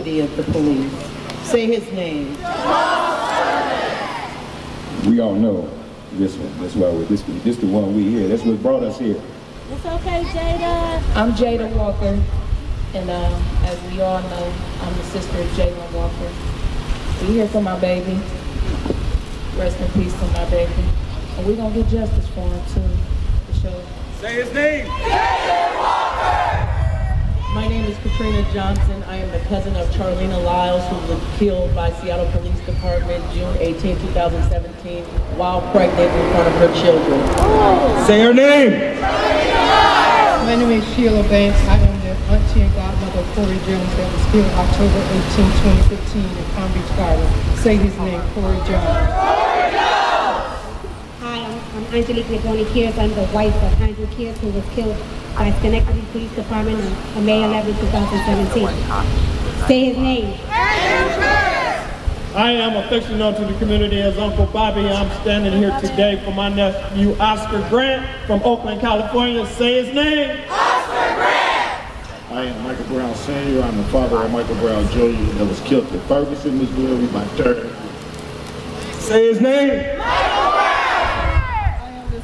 custody of the police. Say his name. We all know this one. That's why this the one we here. That's what brought us here. It's okay, Jada. I'm Jayland Walker, and as we all know, I'm the sister of Jayland Walker. We here for my baby. Rest in peace to my baby. And we're gonna get justice for him too, for sure. Say his name. Jayland Walker! My name is Katrina Johnson. I am the cousin of Charlena Lyles, who was killed by Seattle Police Department June 18, 2017, while pregnant in front of her children. Say her name. My name is Sheila Banks. I am the auntie and godmother of Corey Jones that was killed October 18, 2015 in Palm Beach Garden. Say his name, Corey Jones. Hi, I'm Angelique Negoni Kears. I'm the wife of Andrew Kears, who was killed by Schenectady Police Department on May 11, 2017. Say his name. I am affectionately known to the community as Uncle Bobby. I'm standing here today for my nephew Oscar Grant from Oakland, California. Say his name. Oscar Grant! I am Michael Brown Sr. I'm the father of Michael Brown Jr. that was killed in Ferguson, Missouri by terrorists. Say his name.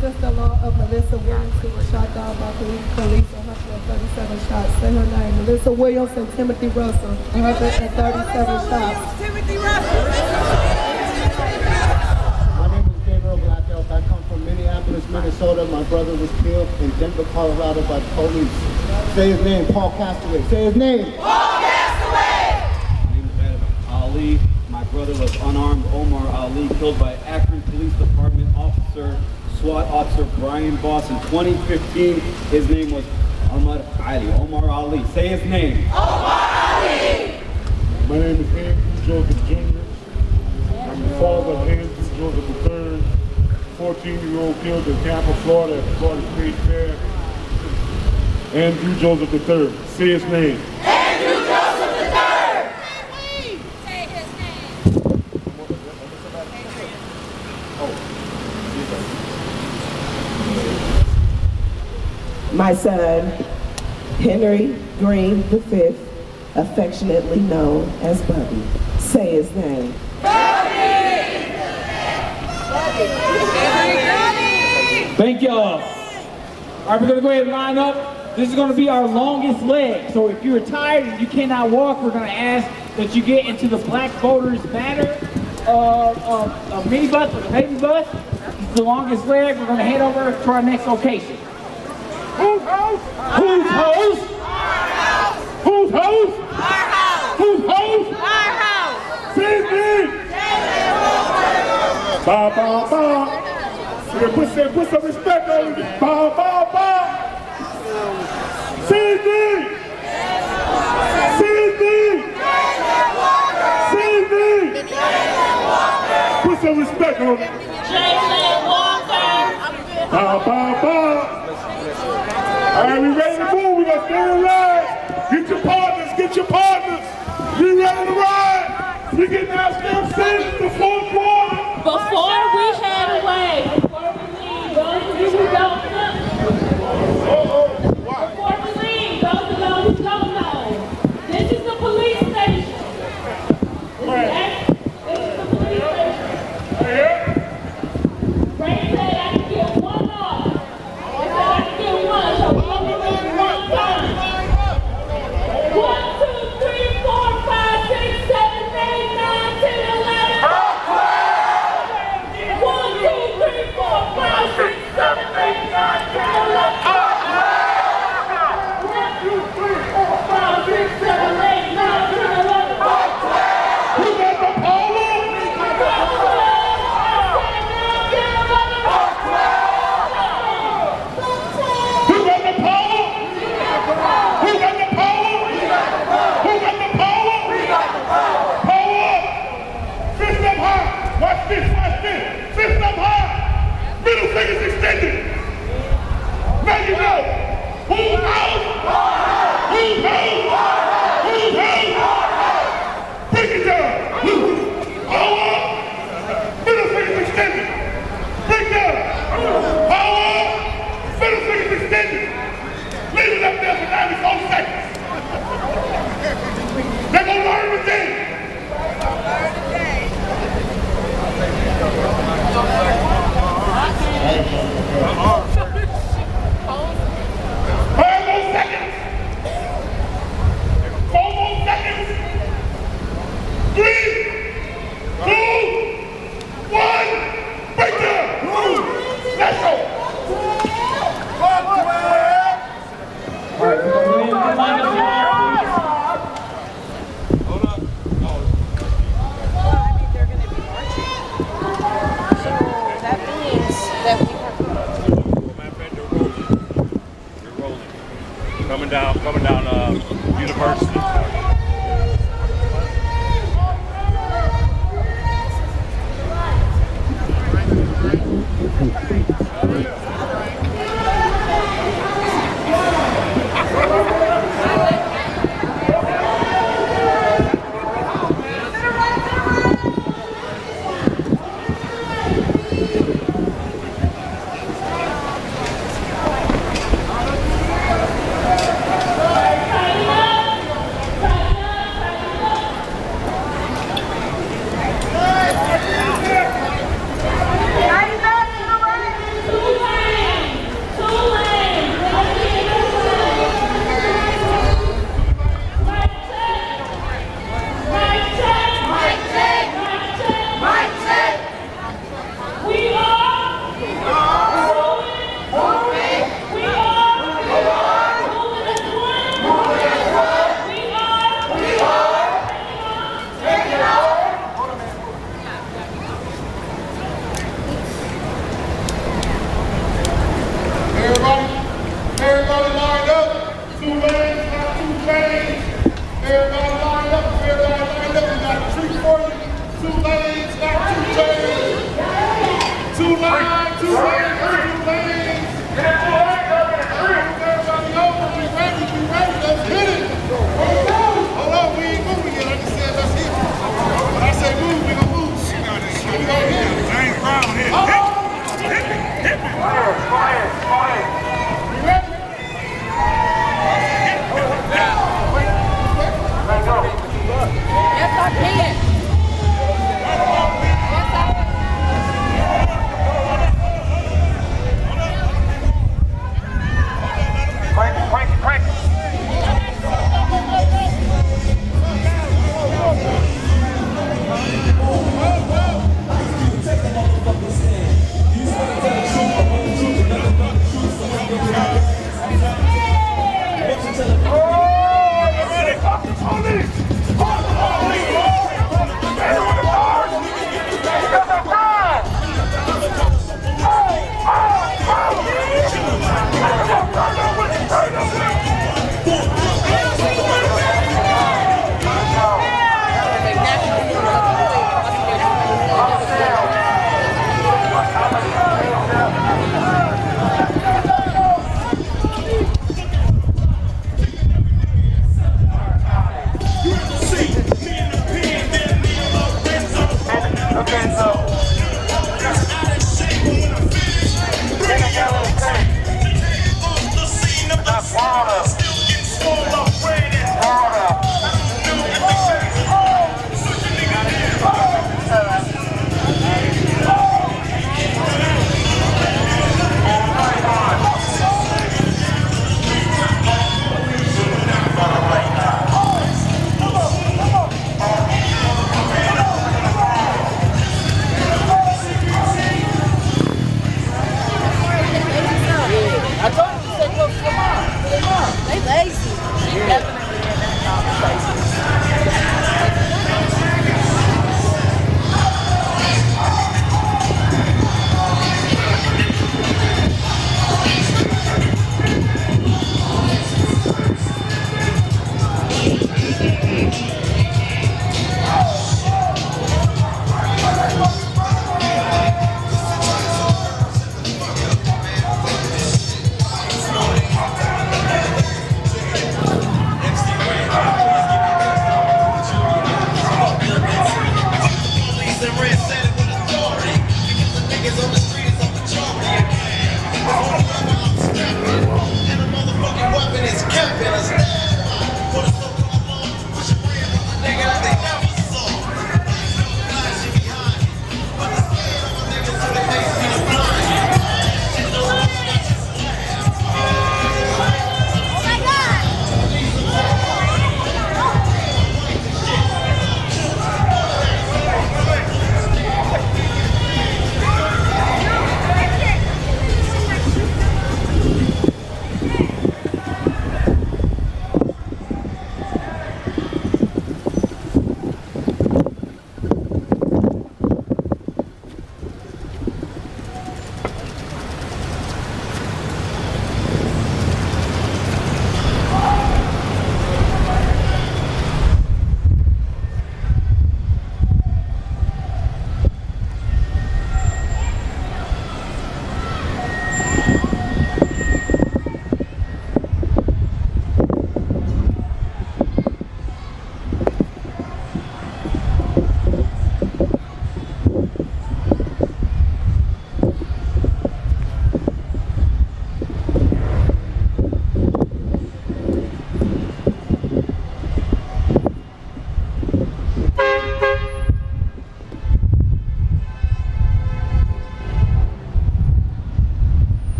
Sister-in-law of Melissa Williams, who was shot down by police 137 shots. Say her name. Melissa Williams and Timothy Russell, 137 shots. Timothy Russell. My name is Gabriel Blackout. I come from Minneapolis, Minnesota. My brother was killed in Denver, Colorado by police. Say his name, Paul Castaway. Say his name. Paul Castaway! My name is Adam Ali. My brother was unarmed Omar Ali, killed by Akron Police Department officer, SWAT officer Brian Boss in 2015. His name was Omar Ali. Say his name. Omar Ali! My name is Andrew Joseph Jr. I'm the father of Andrew Joseph III, 14-year-old killed in Tampa, Florida at the Florida State Fair. Andrew Joseph III. Say his name. Andrew Joseph III! Say his name. My son, Henry Green V, affectionately known as Bubby. Say his name. Thank y'all. All right, we're gonna go ahead and line up. This is gonna be our longest leg. So if you're tired and you cannot walk, we're gonna ask that you get into the Black Voters Matter minibus or the baby bus. It's the longest leg. We're gonna head over to our next location. Whose house? Whose house? Our house. Whose house? Our house. Whose house? Our house. Say his name. Ba ba ba. Put some respect on it. Ba ba ba. Say his name. Say his name. Say his name. Put some respect on it. Jayland Walker. Ba ba ba. All right, we ready to move. We gonna stay in line. Get your partners. Get your partners. We ready to ride. We get now step 6, the fourth quarter. Before we head away, before we leave, those of you who don't know, before we leave, those of y'all who don't know, this is the police station. This is the police station. Ray said I can get one off. They said I can get one, so we're gonna do it one time. 1, 2, 3, 4, 5, 6, 7, 8, 9, 10, 11. coming down University. Everybody lined up. 2 lanes, not 2 chains. Everybody lined up. Everybody lined up. We got a treat for you. 2 lanes, not 2 chains. 2 lines, 2 lanes, 2 lanes. Everybody over. We ready. Let's hit it. Hold on, we ain't moving yet. I just said let's hit it. When I say move, we gonna move. We gonna hit it. James Brown hit it. Hit me. Fire. You ready? Yes, I can. Crank it.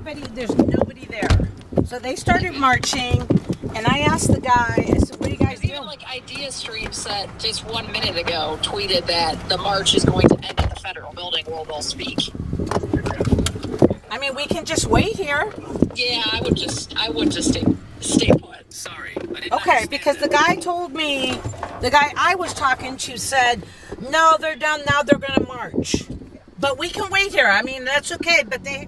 there's nobody there. So they started marching, and I asked the guy, I said, what are you guys doing? Even like Idea Stream said just 1 minute ago, tweeted that the march is going to end at the federal building where they'll speak. I mean, we can just wait here. Yeah, I would just stay put. Sorry. Okay, because the guy told me, the guy I was talking to said, no, they're done now, they're going to march. But we can wait here. I mean, that's okay, but they...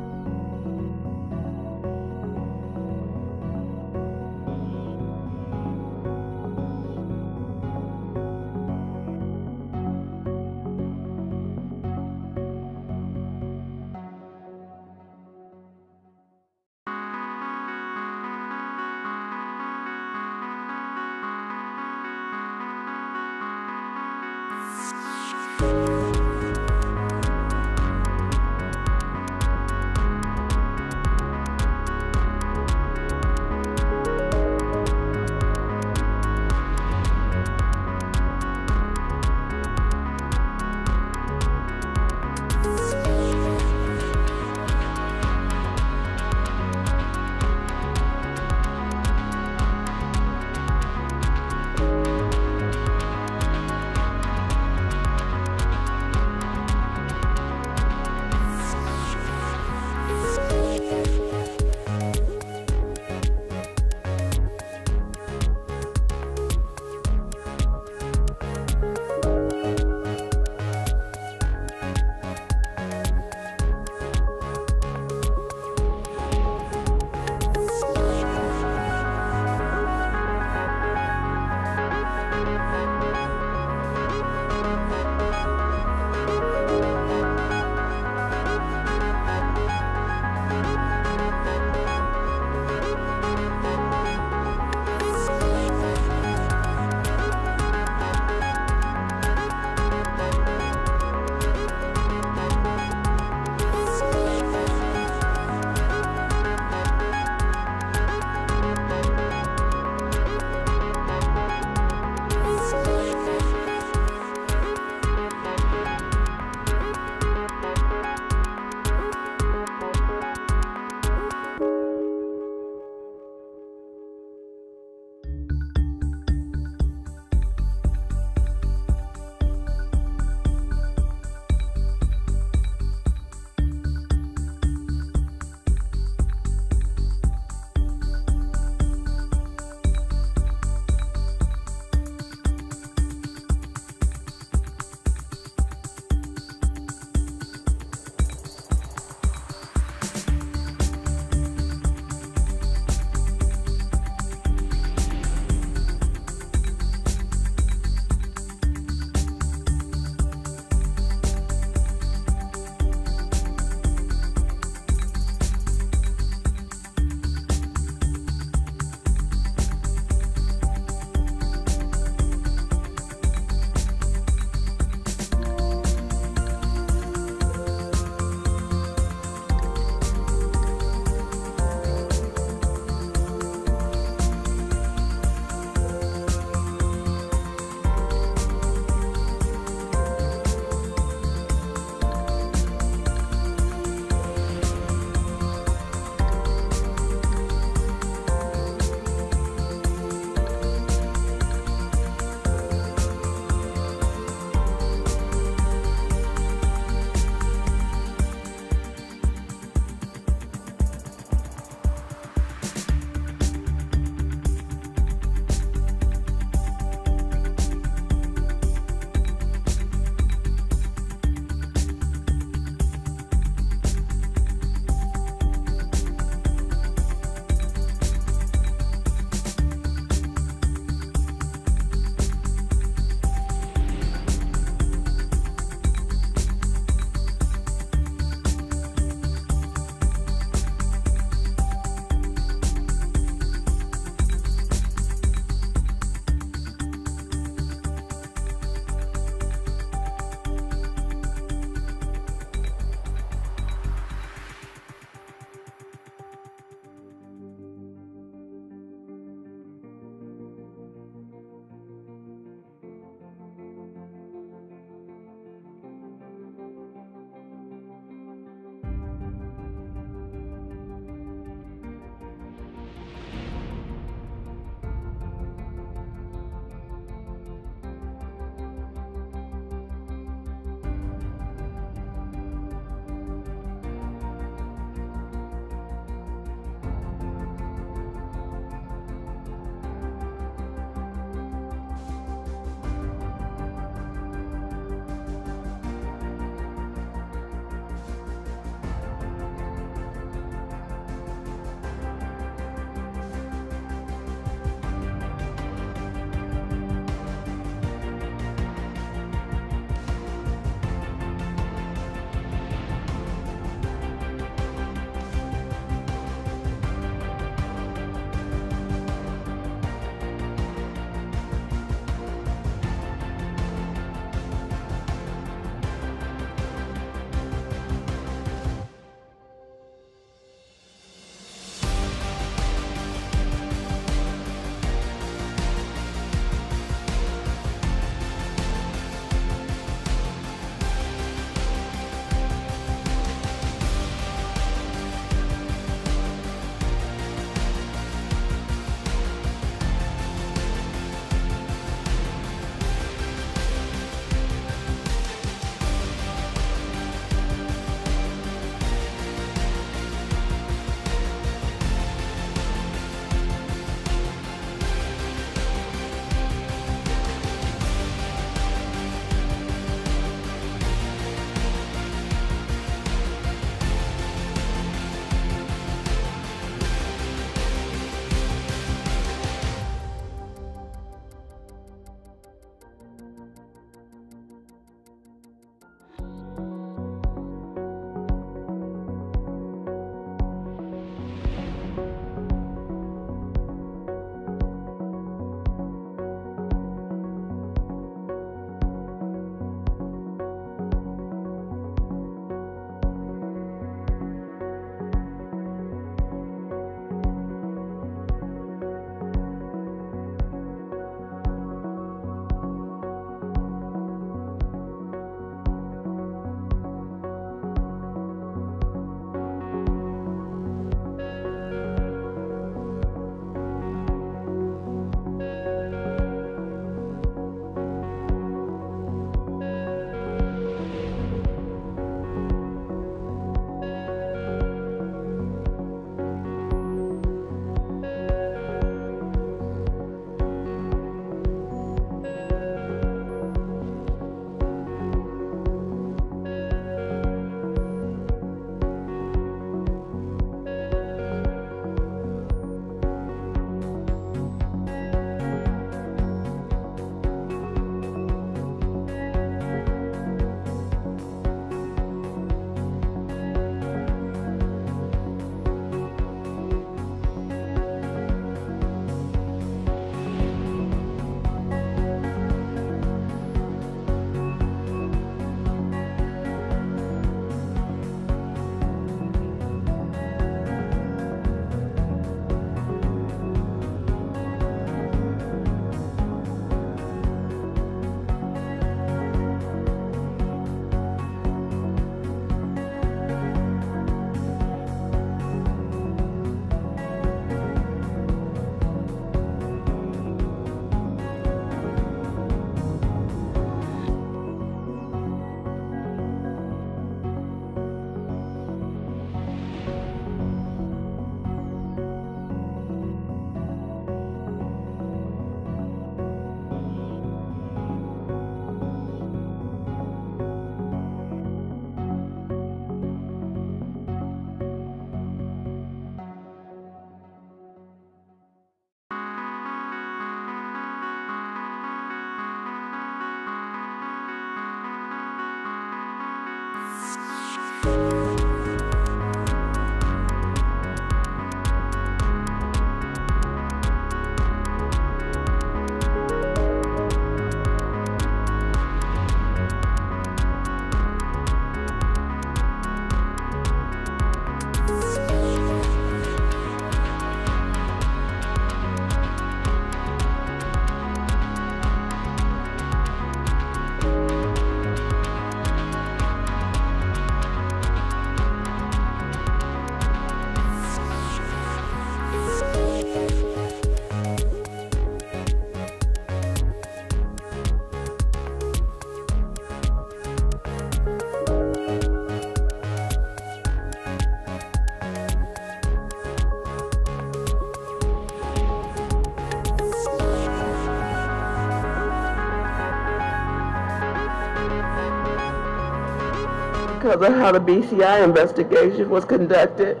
Because of how the BCI investigation was conducted.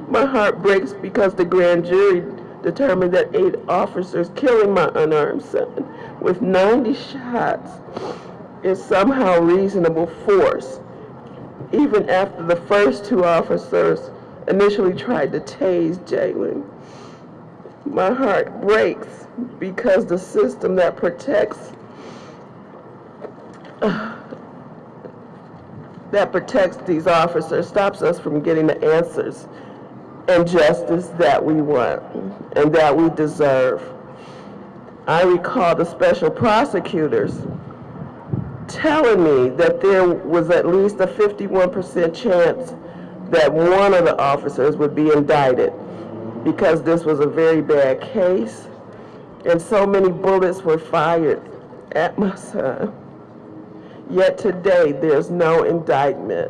My heart breaks because the grand jury determined that 8 officers killing my unarmed son with 90 shots is somehow reasonable force, even after the first 2 officers initially tried to tase Jayland. My heart breaks because the system that protects these officers stops us from getting the answers and justice that we want and that we deserve. I recall the special prosecutors telling me that there was at least a 51% chance that one of the officers would be indicted because this was a very bad case and so many bullets were fired at my son. Yet today, there's no indictment.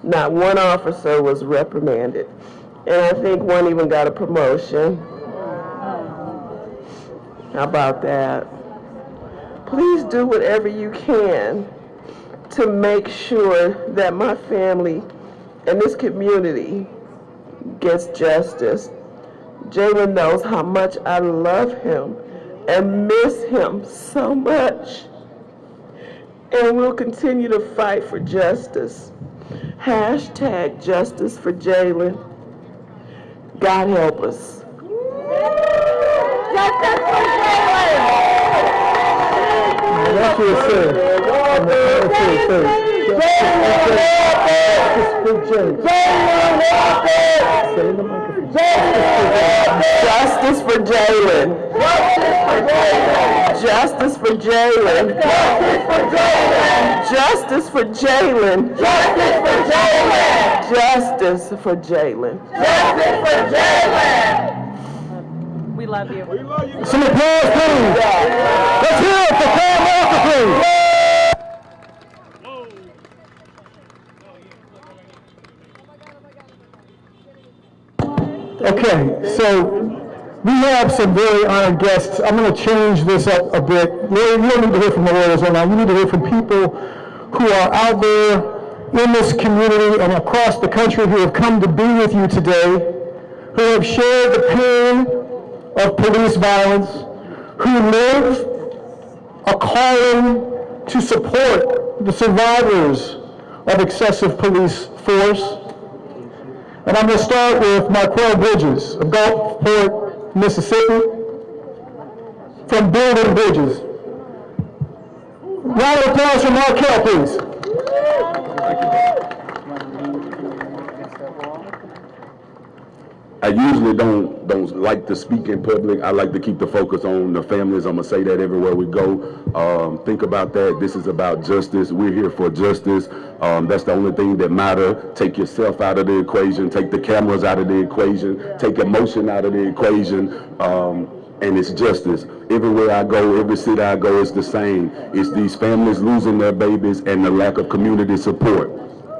Not one officer was reprimanded. And I think one even got a promotion. How about that? Please do whatever you can to make sure that my family and this community gets justice. Jayland knows how much I love him and miss him so much. And we'll continue to fight for justice. Hashtag justice for Jayland. God help us. Justice for Jayland! That's what it says. Justice for Jayland. Justice for Jayland. Justice for Jayland. Justice for Jayland. We love you. Some applause, please. Let's hear it for Jayland Walker, please. Okay, so we have some very honored guests. I'm going to change this up a bit. You don't need to hear from the lawyers right now. You need to hear from people who are out there in this community and across the country who have come to be with you today, who have shared the pain of police violence, who live a calling to support the survivors of excessive police force. And I'm going to start with Marquel Bridges of Gulfport, Mississippi, from Building Bridges. Round of applause for Marquel, please. I usually don't like to speak in public. I like to keep the focus on the families. I'm gonna say that everywhere we go. Think about that. This is about justice. We're here for justice. That's the only thing that matters. Take yourself out of the equation. Take the cameras out of the equation. Take emotion out of the equation. And it's justice. Everywhere I go, every city I go, it's the same. It's these families losing their babies and the lack of community support.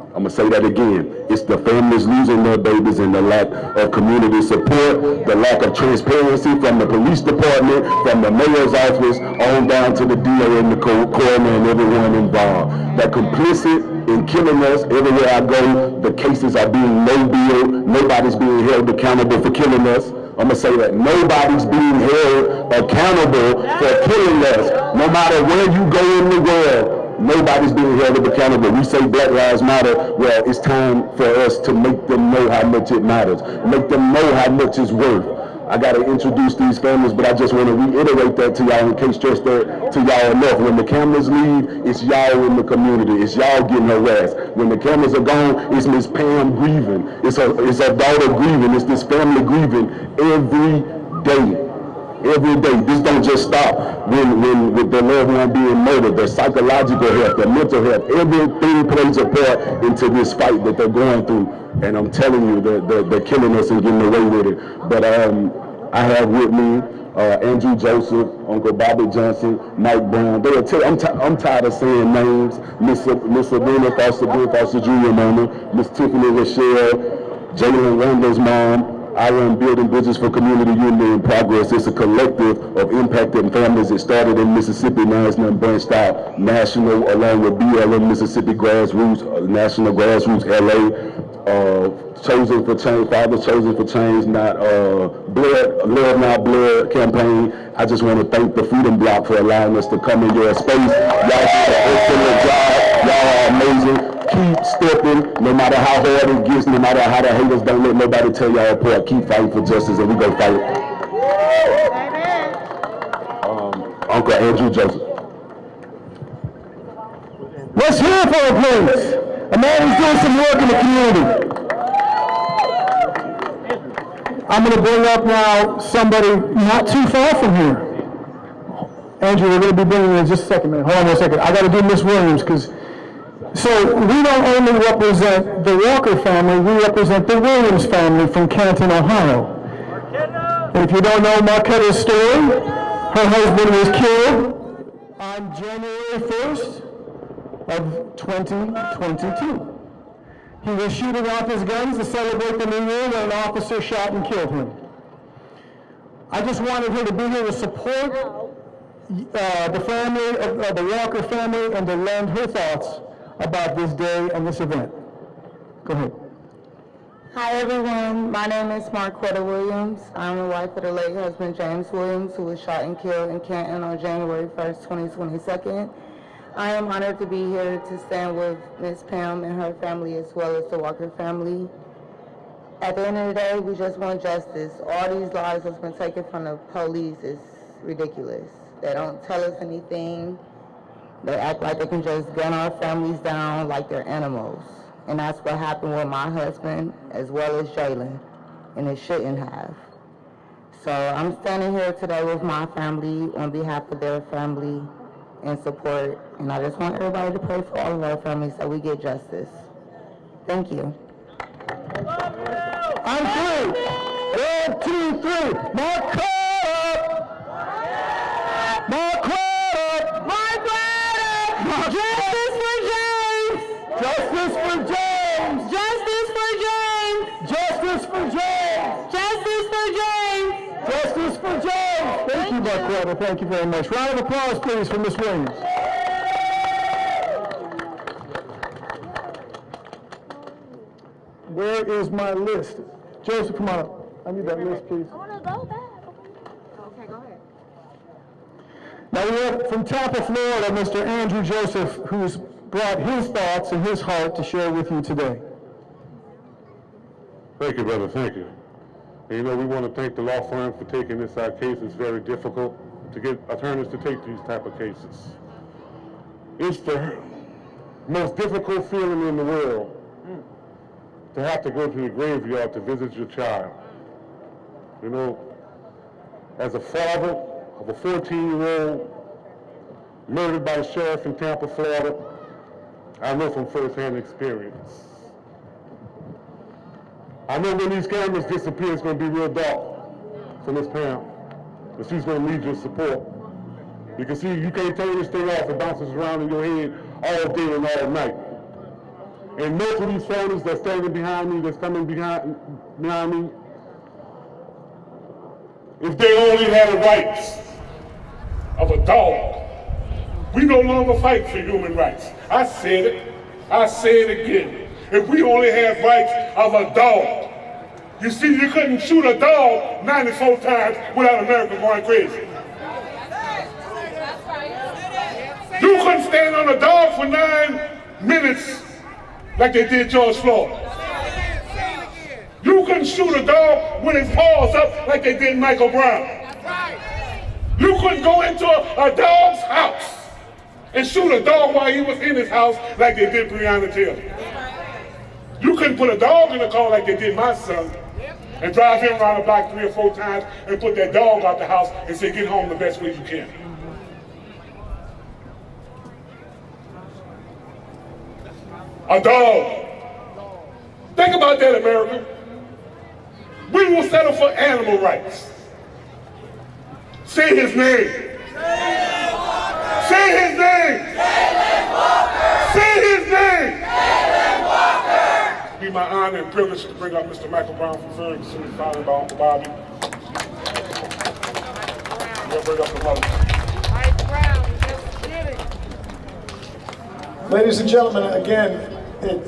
I'm going to say that again. It's the families losing their babies and the lack of community support, the lack of transparency from the police department, from the mayor's office, on down to the DA and the coroner and everyone involved. That complicit in killing us. Everywhere I go, the cases are being no-billed. Nobody's being held accountable for killing us. I'm going to say that nobody's being held accountable for killing us. No matter where you go in the world, Nobody's being held accountable. We say Black Lives Matter. Well, it's time for us to make them know how much it matters. Make them know how much it's worth. I got to introduce these families, but I just want to reiterate that to y'all and can't stress that to y'all enough. When the cameras leave, it's y'all in the community. It's y'all getting harassed. When the cameras are gone, it's Miss Pam grieving. It's her daughter grieving. It's this family grieving every day. Every day. This don't just stop when with their loved one being murdered. Their psychological health, their mental health, everything plays a part into this fight that they're going through. And I'm telling you, they're killing us and getting away with it. But I have with me Andrew Joseph, Uncle Bobby Johnson, Mike Brown. I'm tired of saying names. Miss Sabrina Foster Jr. Mama, Miss Tiffany Rochelle, Jayland Walker's mom. I run Building Bridges for Community Unity and Progress. It's a collective of impacted families. It started in Mississippi, now it's now branched out national, along with BLM Mississippi Grassroots, National Grassroots LA, Chosen for Change, Fathers Chosen for Change, not Blood, Love Not Blood campaign. I just want to thank the Freedom Block for allowing us to come in your space. Y'all did an excellent job. Y'all are amazing. Keep stepping, no matter how hard it gets, no matter how the haters don't let nobody tell y'all apart. Keep fighting for justice, and we go fight it. Uncle Andrew Joseph. Let's hear for him, please. A man who's doing some work in the community. I'm going to bring up now somebody not too far from here. Andrew, we're going to be bringing in just a second, man. Hold on a second. I got to do Miss Williams, because so we don't only represent the Walker family, we represent the Williams family from Canton, Ohio. And if you don't know Marquetta's story, her husband was killed on January 1st of 2022. He was shooting off his guns to celebrate the new year when an officer shot and killed him. I just wanted her to be here to support the family of the Walker family and to lend her thoughts about this day and this event. Go ahead. Hi everyone, my name is Marquetta Williams. I'm the wife of the late husband James Williams, who was shot and killed in Canton on January 1st, 2022. I am honored to be here to stand with Ms. Pam and her family as well as the Walker family. At the end of the day, we just want justice. All these lives that's been taken from the police is ridiculous. They don't tell us anything. They act like they can just gun our families down like they're animals. And that's what happened with my husband as well as Jayland, and it shouldn't have. So I'm standing here today with my family on behalf of their family and support, and I just want everybody to pray for all of our families so we get justice. Thank you. On three. 1, 2, 3. Mark up! Mark up! Mark up! Justice for James! Justice for James! Justice for James! Justice for James! Justice for James! Justice for James! Thank you, Marquetta. Thank you very much. Round of applause, please, for Ms. Williams. Where is my list? Joseph, come on up. I need that list, please. I want to go back. Okay, go ahead. Now we have from Tampa, Florida, Mr. Andrew Joseph, who's brought his thoughts and his heart to share with you today. Thank you, brother. Thank you. And, you know, we want to thank the law firm for taking this case. It's very difficult to get attorneys to take these type of cases. It's the most difficult feeling in the world to have to go to the graveyard to visit your child. You know, as a father of a 14-year-old murdered by the sheriff in Tampa, Florida, I know from first-hand experience. I know when these cameras disappear, it's going to be real dark for Miss Pam, but she's going to need your support. You can see you can't turn this thing off. It bounces around in your head all day and all night. And most of these families that's standing behind me, that's coming behind me, if they only had the rights of a dog, we no longer fight for human rights. I said it. I say it again. If we only had rights of a dog. You see, you couldn't shoot a dog 94 times without America going crazy. You couldn't stand on a dog for 9 minutes like they did George Floyd. You couldn't shoot a dog with his paws up like they did Michael Brown. You couldn't go into a dog's house and shoot a dog while he was in his house like they did Breonna Taylor. You couldn't put a dog in the car like they did my son and drive him around the block 3 or 4 times and put that dog out the house and say, get home the best way you can. A dog. Think about that, America. We will settle for animal rights. Say his name. Say his name. Say his name. It'll be my honor and privilege to bring up Mr. Michael Brown from Ferguson, founded by Uncle Bobby. We'll bring up the mother. Ladies and gentlemen, again, it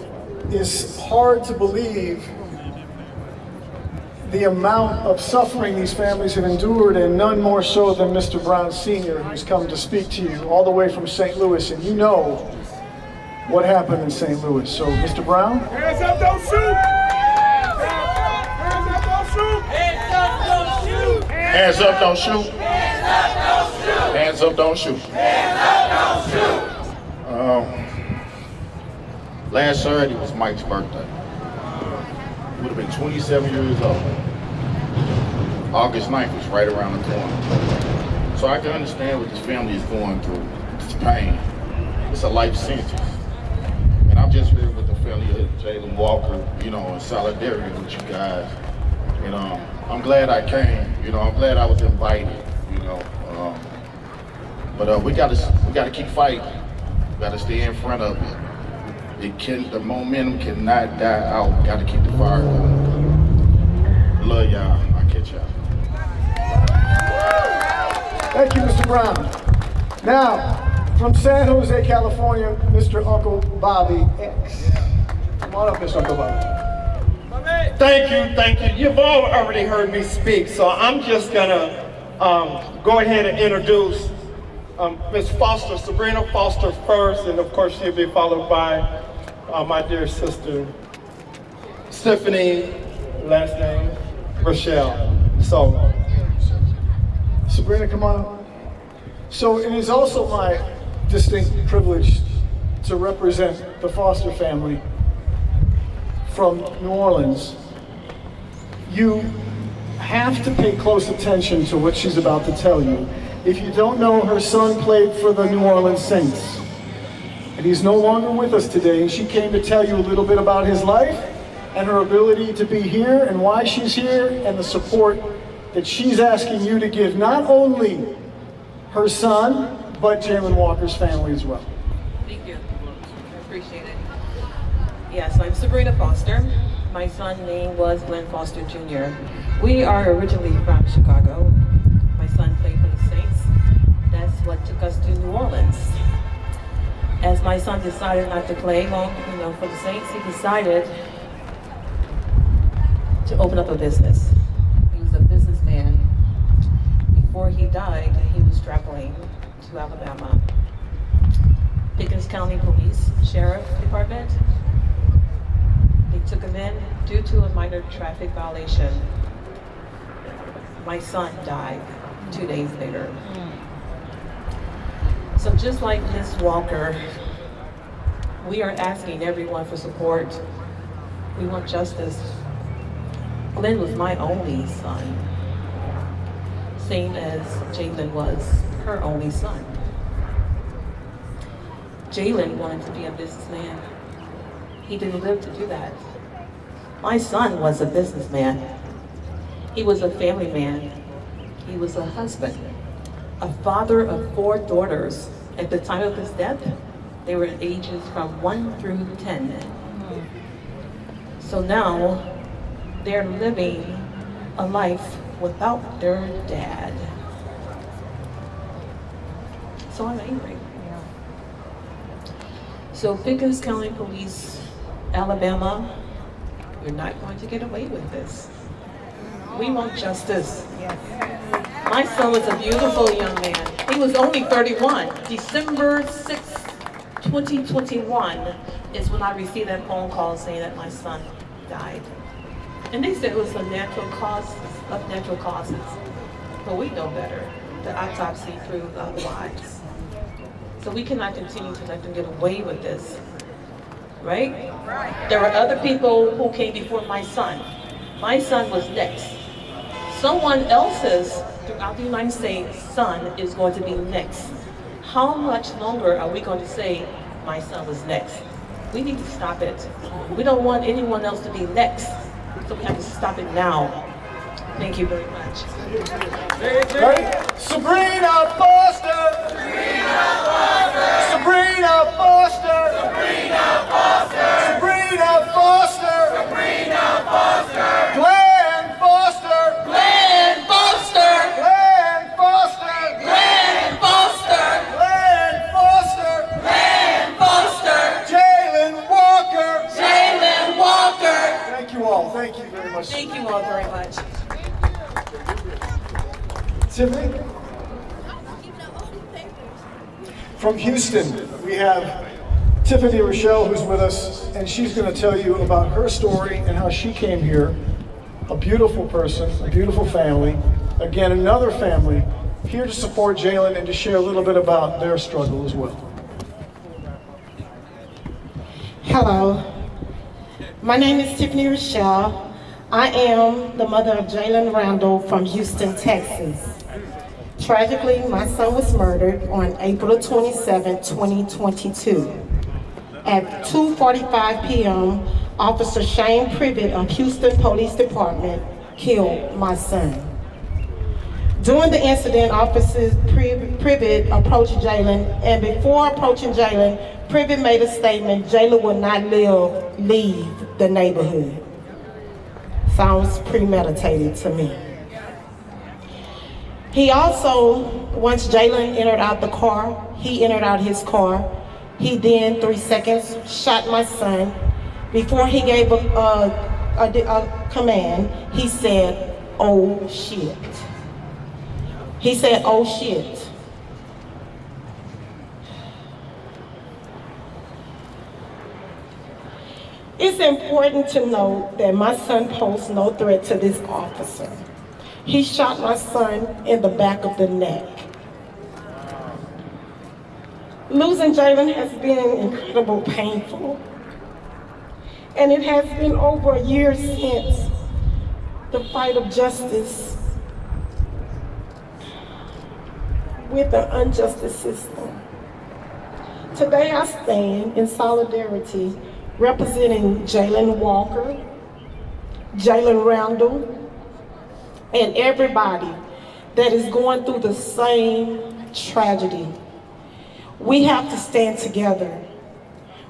is hard to believe the amount of suffering these families have endured, and none more so than Mr. Brown Sr., who's come to speak to you all the way from St. Louis, and you know what happened in St. Louis. So, Mr. Brown? Hands up, don't shoot! Hands up, don't shoot! Hands up, don't shoot! Hands up, don't shoot! Hands up, don't shoot! Last Saturday was Mike's birthday. Would have been 27 years old. August 9th was right around the corner. So I can understand what this family is going through. It's pain. It's a life sentence. And I'm just here with the family of Jayland Walker, in solidarity with you guys. I'm glad I came. I'm glad I was invited. But we gotta keep fighting. We gotta stay in front of it. The momentum cannot die out. We gotta keep the fire going. Love y'all. I'll catch y'all. Thank you, Mr. Brown. Now, from San Jose, California, Mr. Uncle Bobby X. Come on up, Mr. Uncle Bobby. Thank you. You've all already heard me speak, so I'm just gonna go ahead and introduce Ms. Foster, Sabrina Foster first, and of course she'll be followed by my dear sister, Stephanie, last name, Rochelle. So, Sabrina, come on up. So it is also my distinct privilege to represent the Foster family from New Orleans. You have to pay close attention to what she's about to tell you. If you don't know, her son played for the New Orleans Saints. And he's no longer with us today. And she came to tell you a little bit about his life and her ability to be here and why she's here and the support that she's asking you to give not only her son, but Jayland Walker's family as well. Thank you. I appreciate it. Yes, I'm Sabrina Foster. My son's name was Glenn Foster Jr. We are originally from Chicago. My son played for the Saints. That's what took us to New Orleans. As my son decided not to play for the Saints, he decided to open up a business. He was a businessman. Before he died, he was traveling to Alabama. Pickens County Police, Sheriff Department, they took him in due to a minor traffic violation. My son died 2 days later. So just like Ms. Walker, we are asking everyone for support. We want justice. Glenn was my only son, same as Jayland was her only son. Jayland wanted to be a businessman. He didn't live to do that. My son was a businessman. He was a family man. He was a husband, a father of 4 daughters. At the time of his death, they were ages from 1 through 10. So now, they're living a life without their dad. So I'm angry. So Pickens County Police, Alabama, you're not going to get away with this. We want justice. My son was a beautiful young man. He was only 31. December 6th, 2021 is when I received that phone call saying that my son died. And they said it was a natural causes. But we know better. The autopsy proved otherwise. So we cannot continue to let them get away with this. Right? There were other people who came before my son. My son was next. Someone else's, throughout the United States, son is going to be next. How much longer are we going to say, my son was next? We need to stop it. We don't want anyone else to be next. So we have to stop it now. Thank you very much. Sabrina Foster! Sabrina Foster! Sabrina Foster! Sabrina Foster! Sabrina Foster! Sabrina Foster! Glenn Foster! Glenn Foster! Glenn Foster! Glenn Foster! Glenn Foster! Glenn Foster! Jayland Walker! Jayland Walker! Thank you all. Thank you very much. Thank you all very much. Tiffany? From Houston, we have Tiffany Rochelle who's with us, and she's going to tell you about her story and how she came here. A beautiful person, a beautiful family. Again, another family here to support Jayland and to share a little bit about their struggle as well. Hello, my name is Tiffany Rochelle. I am the mother of Jayland Randall from Houston, Texas. Tragically, my son was murdered on April 27, 2022. At 2:45 p.m., Officer Shane Privet of Houston Police Department killed my son. During the incident, Officer Privet approached Jayland, and before approaching Jayland, Privet made a statement, Jayland will not leave the neighborhood. Sounds premeditated to me. He also, once Jayland entered out the car, he entered out his car. He then, 3 seconds, shot my son. Before he gave a command, he said, "Oh shit." He said, "Oh shit." It's important to note that my son posed no threat to this officer. He shot my son in the back of the neck. Losing Jayland has been incredibly painful. And it has been over a year since the fight of justice with the unjust system. Today I stand in solidarity representing Jayland Walker, Jayland Randall, and everybody that is going through the same tragedy. We have to stand together.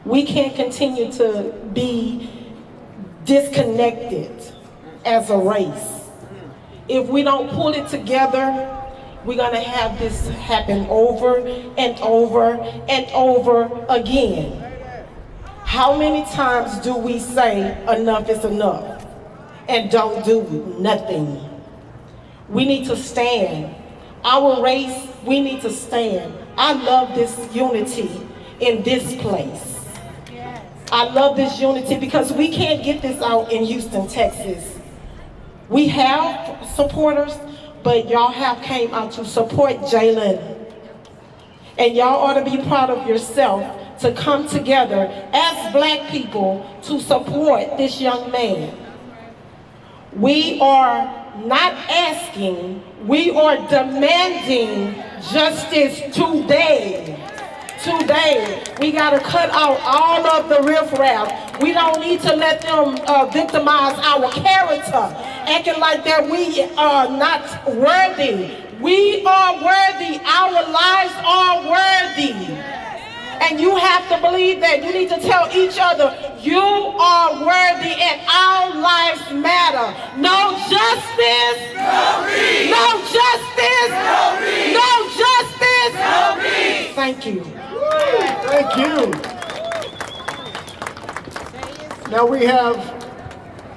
We can't continue to be disconnected as a race. If we don't pull it together, we're gonna have this happen over and over and over again. How many times do we say enough is enough and don't do nothing? We need to stand. Our race, we need to stand. I love this unity in this place. I love this unity because we can't get this out in Houston, Texas. We have supporters, but y'all have came out to support Jayland. And y'all ought to be proud of yourself to come together as Black people to support this young man. We are not asking, we are demanding justice today. Today, we gotta cut out all of the riffraff. We don't need to let them victimize our character, acting like that we are not worthy. We are worthy, our lives are worthy. And you have to believe that. You need to tell each other, you are worthy and our lives matter. No justice, no peace. No justice, no peace. No justice, no peace. Thank you. Thank you. Now we have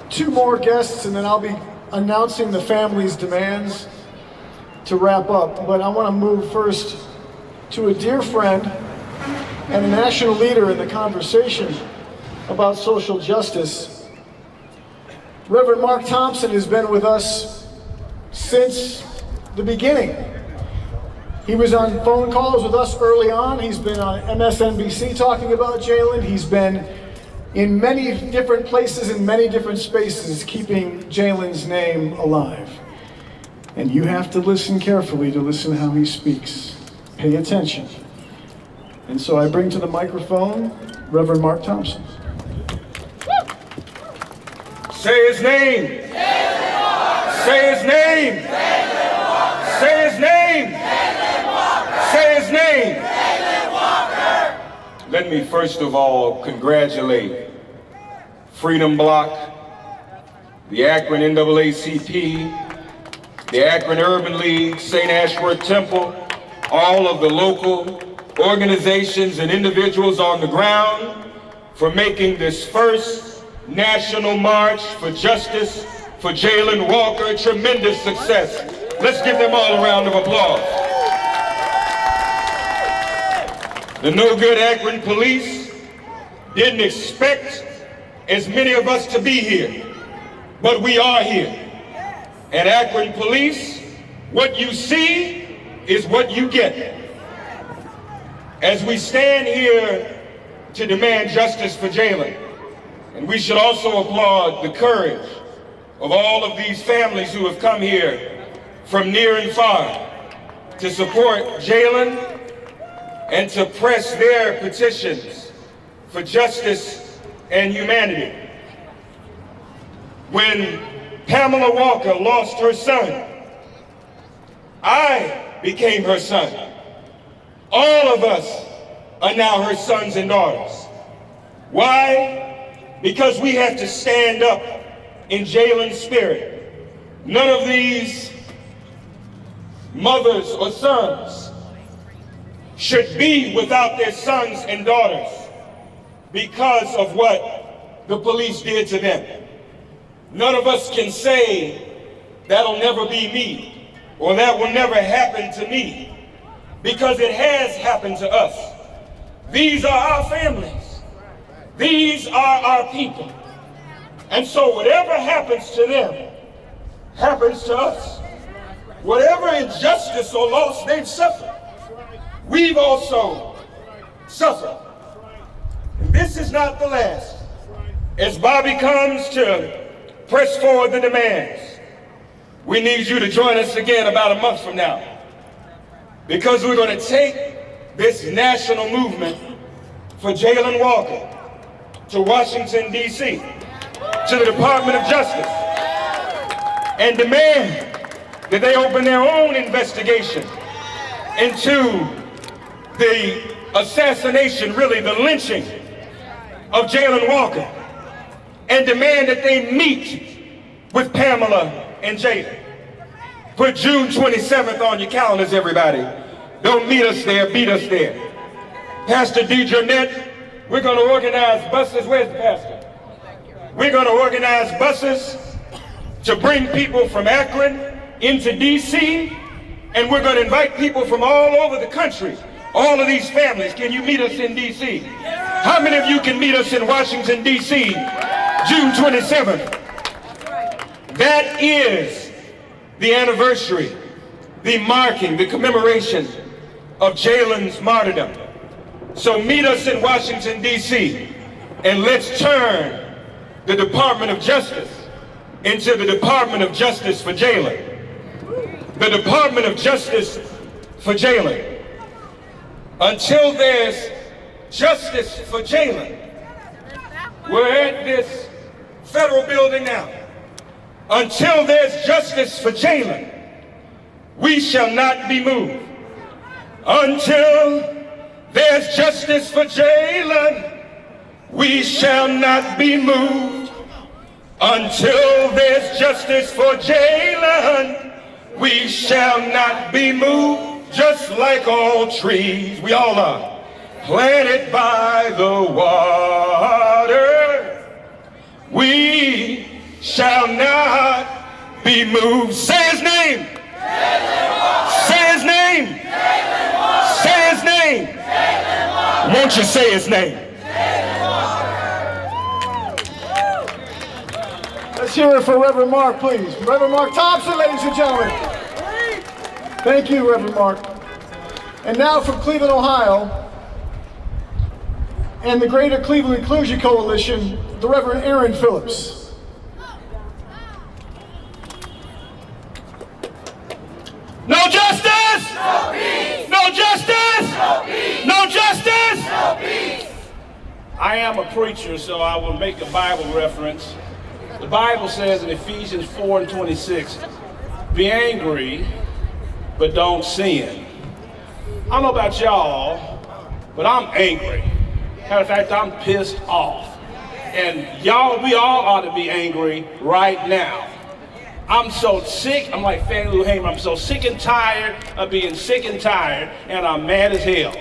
2 more guests and then I'll be announcing the family's demands. to wrap up, but I want to move first to a dear friend and a national leader in the conversation about social justice. Reverend Mark Thompson has been with us since the beginning. He was on phone calls with us early on. He's been on MSNBC talking about Jayland. He's been in many different places, in many different spaces, keeping Jayland's name alive. And you have to listen carefully to listen how he speaks. Pay attention. And so I bring to the microphone Reverend Mark Thompson. Say his name. Say his name. Say his name. Say his name. Let me first of all congratulate Freedom Bloc, the Akron NAACP, the Akron Urban League, St. Ashworth Temple, all of the local organizations and individuals on the ground for making this first national march for justice for Jayland Walker a tremendous success. Let's give them all a round of applause. The no-good Akron Police didn't expect as many of us to be here, but we are here. At Akron Police, what you see is what you get. As we stand here to demand justice for Jayland, and we should also applaud the courage of all of these families who have come here from near and far to support Jayland and to press their petitions for justice and humanity. When Pamela Walker lost her son, I became her son. All of us are now her sons and daughters. Why? Because we have to stand up in Jayland's spirit. None of these mothers or sons should be without their sons and daughters because of what the police did to them. None of us can say, that'll never be me, or that will never happen to me, because it has happened to us. These are our families. These are our people. And so whatever happens to them, happens to us. Whatever injustice or loss they've suffered, we've also suffered. And this is not the last. As Bobby comes to press forward the demands, we need you to join us again about a month from now, because we're going to take this national movement for Jayland Walker to Washington, D.C., to the Department of Justice, and demand that they open their own investigation into the assassination, really the lynching of Jayland Walker, and demand that they meet with Pamela and Jayland. Put June 27th on your calendars, everybody. Don't meet us there, beat us there. Pastor DeJournette, we're going to organize buses. Where's the pastor? We're going to organize buses to bring people from Akron into D.C., and we're going to invite people from all over the country. All of these families, can you meet us in D.C.? How many of you can meet us in Washington, D.C., June 27th? That is the anniversary, the marking, the commemoration of Jayland's martyrdom. So meet us in Washington, D.C., and let's turn the Department of Justice into the Department of Justice for Jayland. The Department of Justice for Jayland. Until there's justice for Jayland, we're at this federal building now. Until there's justice for Jayland, we shall not be moved. Until there's justice for Jayland, we shall not be moved. Until there's justice for Jayland, we shall not be moved. Just like all trees, we all are planted by the water, we shall not be moved. Say his name. won't you say his name? Let's hear it for Reverend Mark, please. Reverend Mark Thompson, ladies and gentlemen. Thank you, Reverend Mark. And now from Cleveland, Ohio, and the Greater Cleveland Inclusion Coalition, the Reverend Aaron Phillips. No justice! No peace! No justice! No peace! No justice! No peace! I am a preacher, so I will make a Bible reference. The Bible says in Ephesians 4:26, be angry, but don't sin. I don't know about y'all, but I'm angry. Matter of fact, I'm pissed off. And y'all, we all ought to be angry right now. I'm so sick, I'm like Fannie Lou Hamer, I'm so sick and tired of being sick and tired, and I'm mad as hell.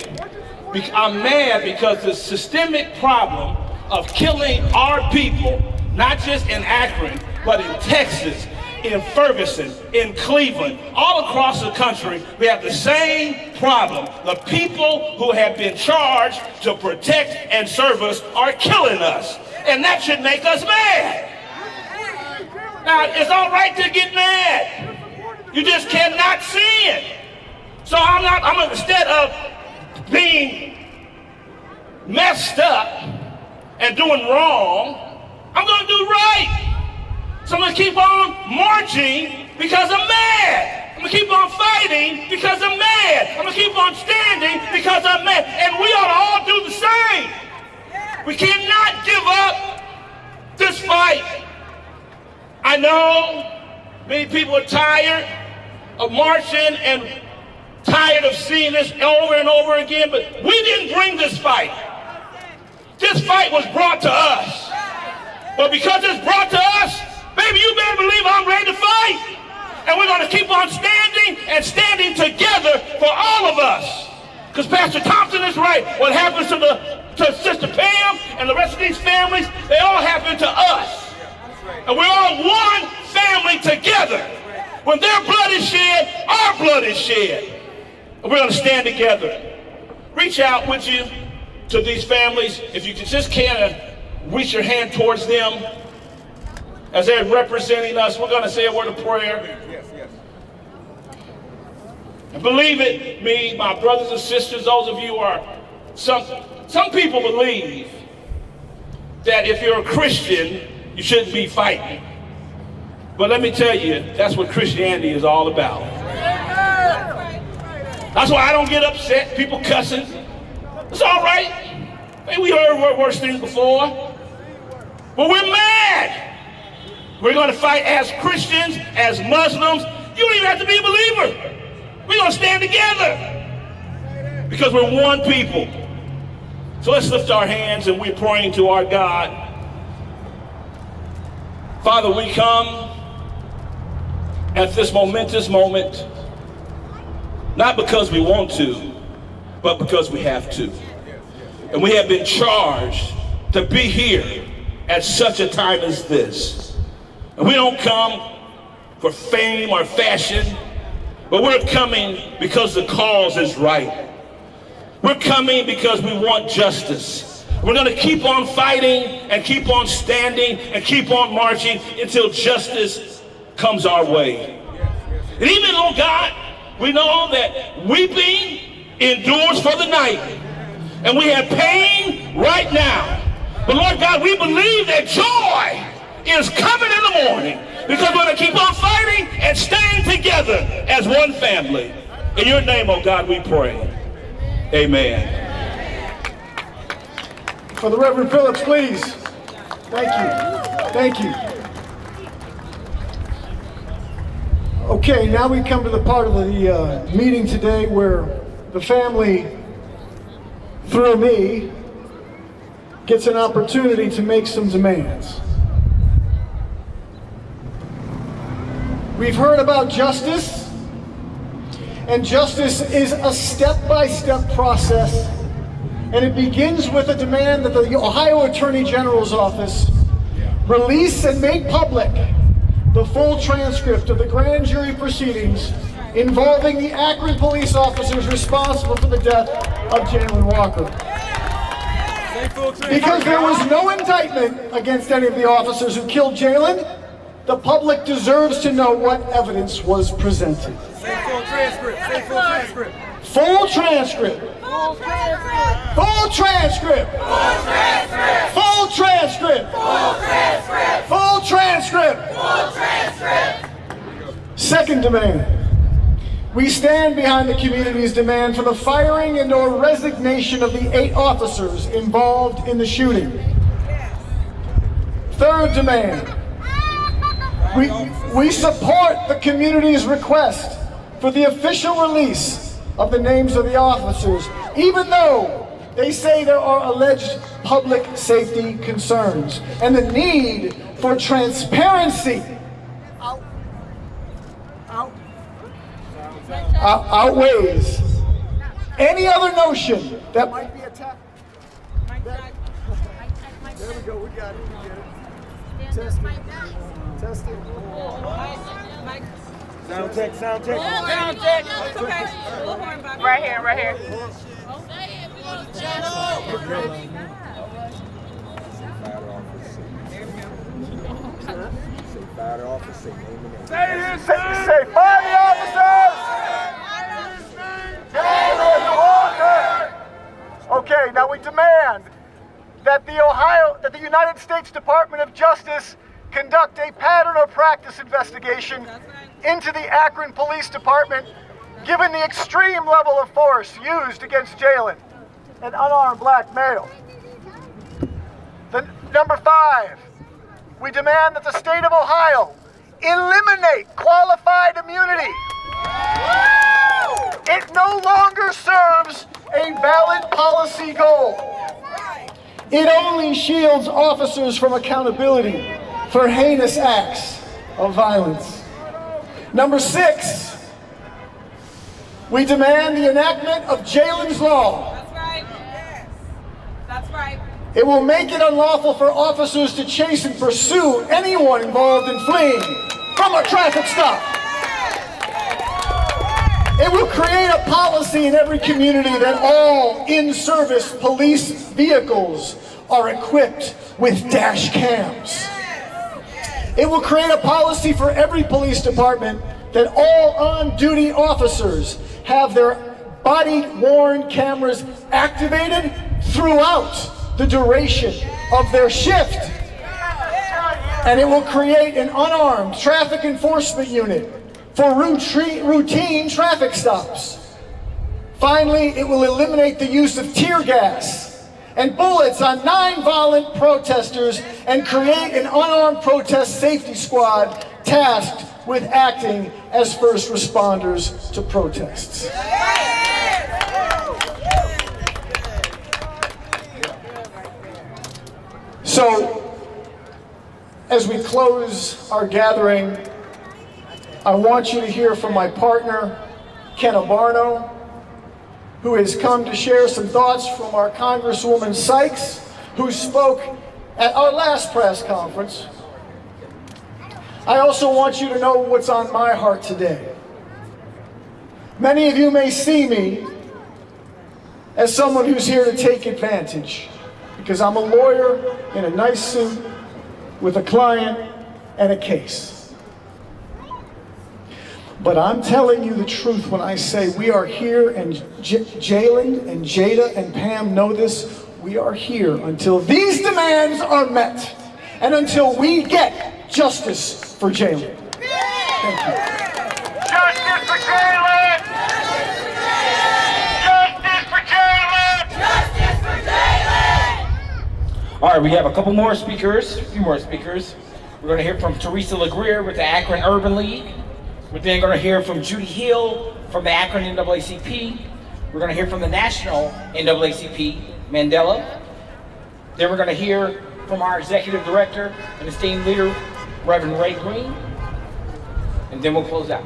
I'm mad because the systemic problem of killing our people, not just in Akron, but in Texas, in Ferguson, in Cleveland, all across the country, we have the same problem. The people who have been charged to protect and serve us are killing us. And that should make us mad. Now, it's all right to get mad. You just cannot sin. So instead of being messed up and doing wrong, I'm going to do right. So I'm going to keep on marching because I'm mad. I'm going to keep on fighting because I'm mad. I'm going to keep on standing because I'm mad. And we ought to all do the same. We cannot give up this fight. I know many people are tired of marching and tired of seeing this over and over again, but we didn't bring this fight. This fight was brought to us. But because it's brought to us, baby, you better believe I'm ready to fight. And we're going to keep on standing and standing together for all of us. Because Pastor Thompson is right. What happens to Sister Pam and the rest of these families, they all happen to us. And we're all one family together. When their blood is shed, our blood is shed. And we're going to stand together. Reach out, would you, to these families. If you just can, reach your hand towards them. As they're representing us, we're going to say a word of prayer. And believe it, me, my brothers and sisters, those of you who are, some people believe that if you're a Christian, you shouldn't be fighting. But let me tell you, that's what Christianity is all about. That's why I don't get upset, people cussing. It's all right. Hey, we heard worse things before. But we're mad. We're going to fight as Christians, as Muslims. You don't even have to be a believer. We're going to stand together because we're one people. So let's lift our hands and we're praying to our God. Father, we come at this momentous moment, not because we want to, but because we have to. And we have been charged to be here at such a time as this. And we don't come for fame or fashion, but we're coming because the cause is right. We're coming because we want justice. We're going to keep on fighting and keep on standing and keep on marching until justice comes our way. And even, oh God, we know that weeping endures for the night. And we have pain right now. But Lord God, we believe that joy is coming in the morning because we're going to keep on fighting and staying together as one family. In your name, oh God, we pray. Amen. For the Reverend Phillips, please. Thank you. Thank you. Okay, now we come to the part of the meeting today where the family, through me, gets an opportunity to make some demands. We've heard about justice, and justice is a step-by-step process. And it begins with a demand that the Ohio Attorney General's office release and make public the full transcript of the grand jury proceedings involving the Akron police officers responsible for the death of Jayland Walker. Because there was no indictment against any of the officers who killed Jayland, the public deserves to know what evidence was presented. Say full transcript. Say full transcript. Full transcript. Full transcript. Full transcript. Full transcript. Full transcript. Full transcript. Full transcript. Second demand. We stand behind the community's demand for the firing and or resignation of the 8 officers involved in the shooting. Third demand. We support the community's request for the official release of the names of the officers, even though they say there are alleged public safety concerns and the need for transparency outweighs any other notion that might be attacked. There we go. We got it. We get it. Testing. Testing. Sound check. Sound check. Sound check. It's okay. Right here. Right here. Say fire the officers! Jayland Walker! Okay, now we demand that the United States Department of Justice conduct a pattern or practice investigation into the Akron Police Department, given the extreme level of force used against Jayland, an unarmed black male. Number 5, we demand that the state of Ohio eliminate qualified immunity. It no longer serves a valid policy goal. It only shields officers from accountability for heinous acts of violence. Number 6, we demand the enactment of Jayland's Law. That's right. Yes. That's right. It will make it unlawful for officers to chase and pursue anyone involved in fleeing from a traffic stop. It will create a policy in every community that all in-service police vehicles are equipped with dash cams. It will create a policy for every police department that all on-duty officers have their body-worn cameras activated throughout the duration of their shift. And it will create an unarmed traffic enforcement unit for routine traffic stops. Finally, it will eliminate the use of tear gas and bullets on non-violent protesters and create an unarmed protest safety squad tasked with acting as first responders to protests. So, as we close our gathering, I want you to hear from my partner, Ken Abarno, who has come to share some thoughts from our Congresswoman Sykes, who spoke at our last press conference. I also want you to know what's on my heart today. Many of you may see me as someone who's here to take advantage, because I'm a lawyer in a nice suit with a client and a case. But I'm telling you the truth when I say we are here, and Jayland and Jada and Pam know this, we are here until these demands are met and until we get justice for Jayland. Thank you. Justice for Jayland! Justice for Jayland! Justice for Jayland! All right, we have a couple more speakers, a few more speakers. We're going to hear from Teresa LeGrier with the Akron Urban League. We're then going to hear from Judy Hill from the Akron NAACP. We're going to hear from the National NAACP, Mandela. Then we're going to hear from our Executive Director and esteemed leader, Reverend Ray Green. And then we'll close out.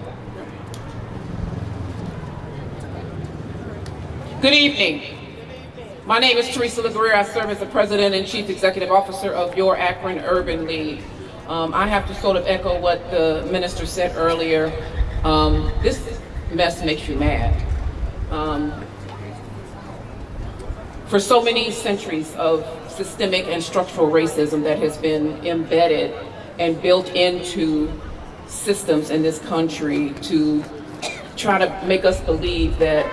Good evening. My name is Teresa LeGrier. I serve as the President and Chief Executive Officer of your Akron Urban League. I have to sort of echo what the minister said earlier. This mess makes you mad. for so many centuries of systemic and structural racism that has been embedded and built into systems in this country to try to make us believe that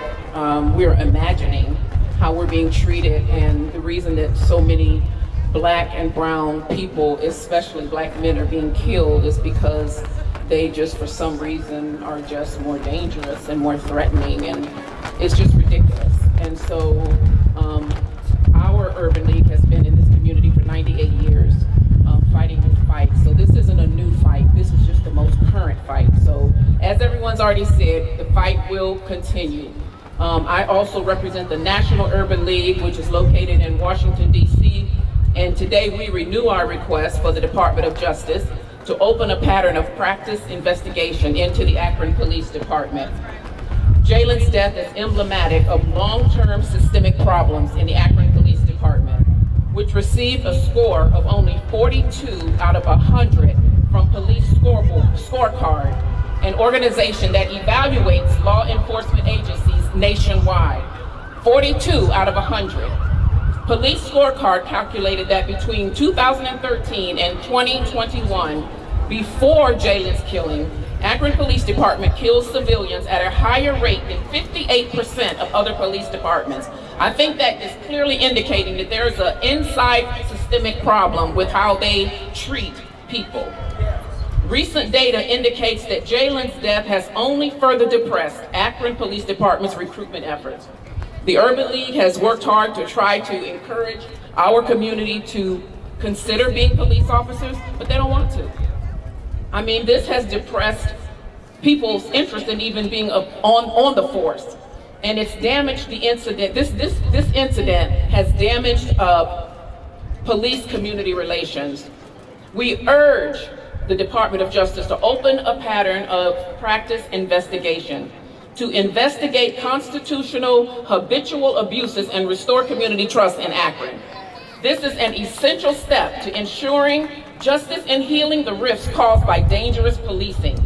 we're imagining how we're being treated. And the reason that so many Black and brown people, especially Black men, are being killed is because they just, for some reason, are just more dangerous and more threatening, and it's just ridiculous. And so our Urban League has been in this community for 98 years, fighting this fight. So this isn't a new fight, this is just the most current fight. So as everyone's already said, the fight will continue. I also represent the National Urban League, which is located in Washington, D.C., and today we renew our request for the Department of Justice to open a pattern of practice investigation into the Akron Police Department. Jayland's death is emblematic of long-term systemic problems in the Akron Police Department, which received a score of only 42 out of 100 from Police Scorecard, an organization that evaluates law enforcement agencies nationwide. 42 out of 100. Police Scorecard calculated that between 2013 and 2021, before Jayland's killing, Akron Police Department kills civilians at a higher rate than 58% of other police departments. I think that is clearly indicating that there's an inside systemic problem with how they treat people. Recent data indicates that Jayland's death has only further depressed Akron Police Department's recruitment efforts. The Urban League has worked hard to try to encourage our community to consider being police officers, but they don't want to. I mean, this has depressed people's interest in even being on the force. And it's damaged the incident. This incident has damaged police community relations. We urge the Department of Justice to open a pattern of practice investigation to investigate constitutional habitual abuses and restore community trust in Akron. This is an essential step to ensuring justice and healing the rifts caused by dangerous policing.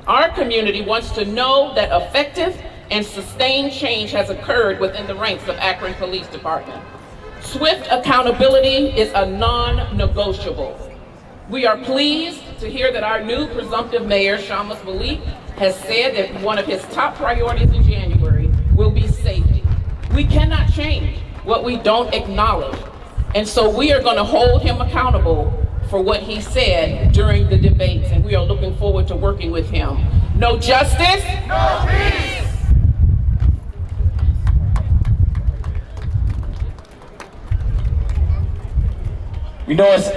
Our community wants to know that effective and sustained change has occurred within the ranks of Akron Police Department. Swift accountability is a non-negotiable. We are pleased to hear that our new presumptive mayor, Shamus Malik, has said that one of his top priorities in January will be safety. We cannot change what we don't acknowledge. And so we are going to hold him accountable for what he said during the debates, and we are looking forward to working with him. No justice, no peace. We know it's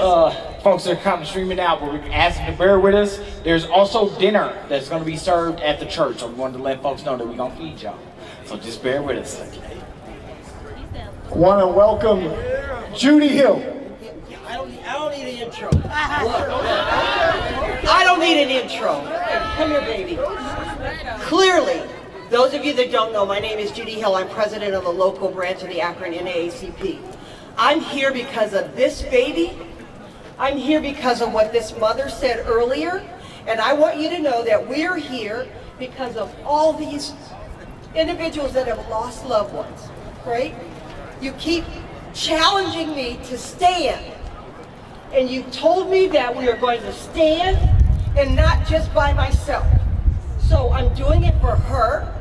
folks are kind of streaming out, but we ask them to bear with us. There's also dinner that's going to be served at the church, so we wanted to let folks know that we're going to feed y'all. So just bear with us. I want to welcome Judy Hill. I don't need an intro. I don't need an intro. Come here, baby. Clearly, those of you that don't know, my name is Judy Hill. I'm president of the local branch of the Akron NAACP. I'm here because of this baby. I'm here because of what this mother said earlier. And I want you to know that we're here because of all these individuals that have lost loved ones, right? You keep challenging me to stand. And you told me that we are going to stand and not just by myself. So I'm doing it for her.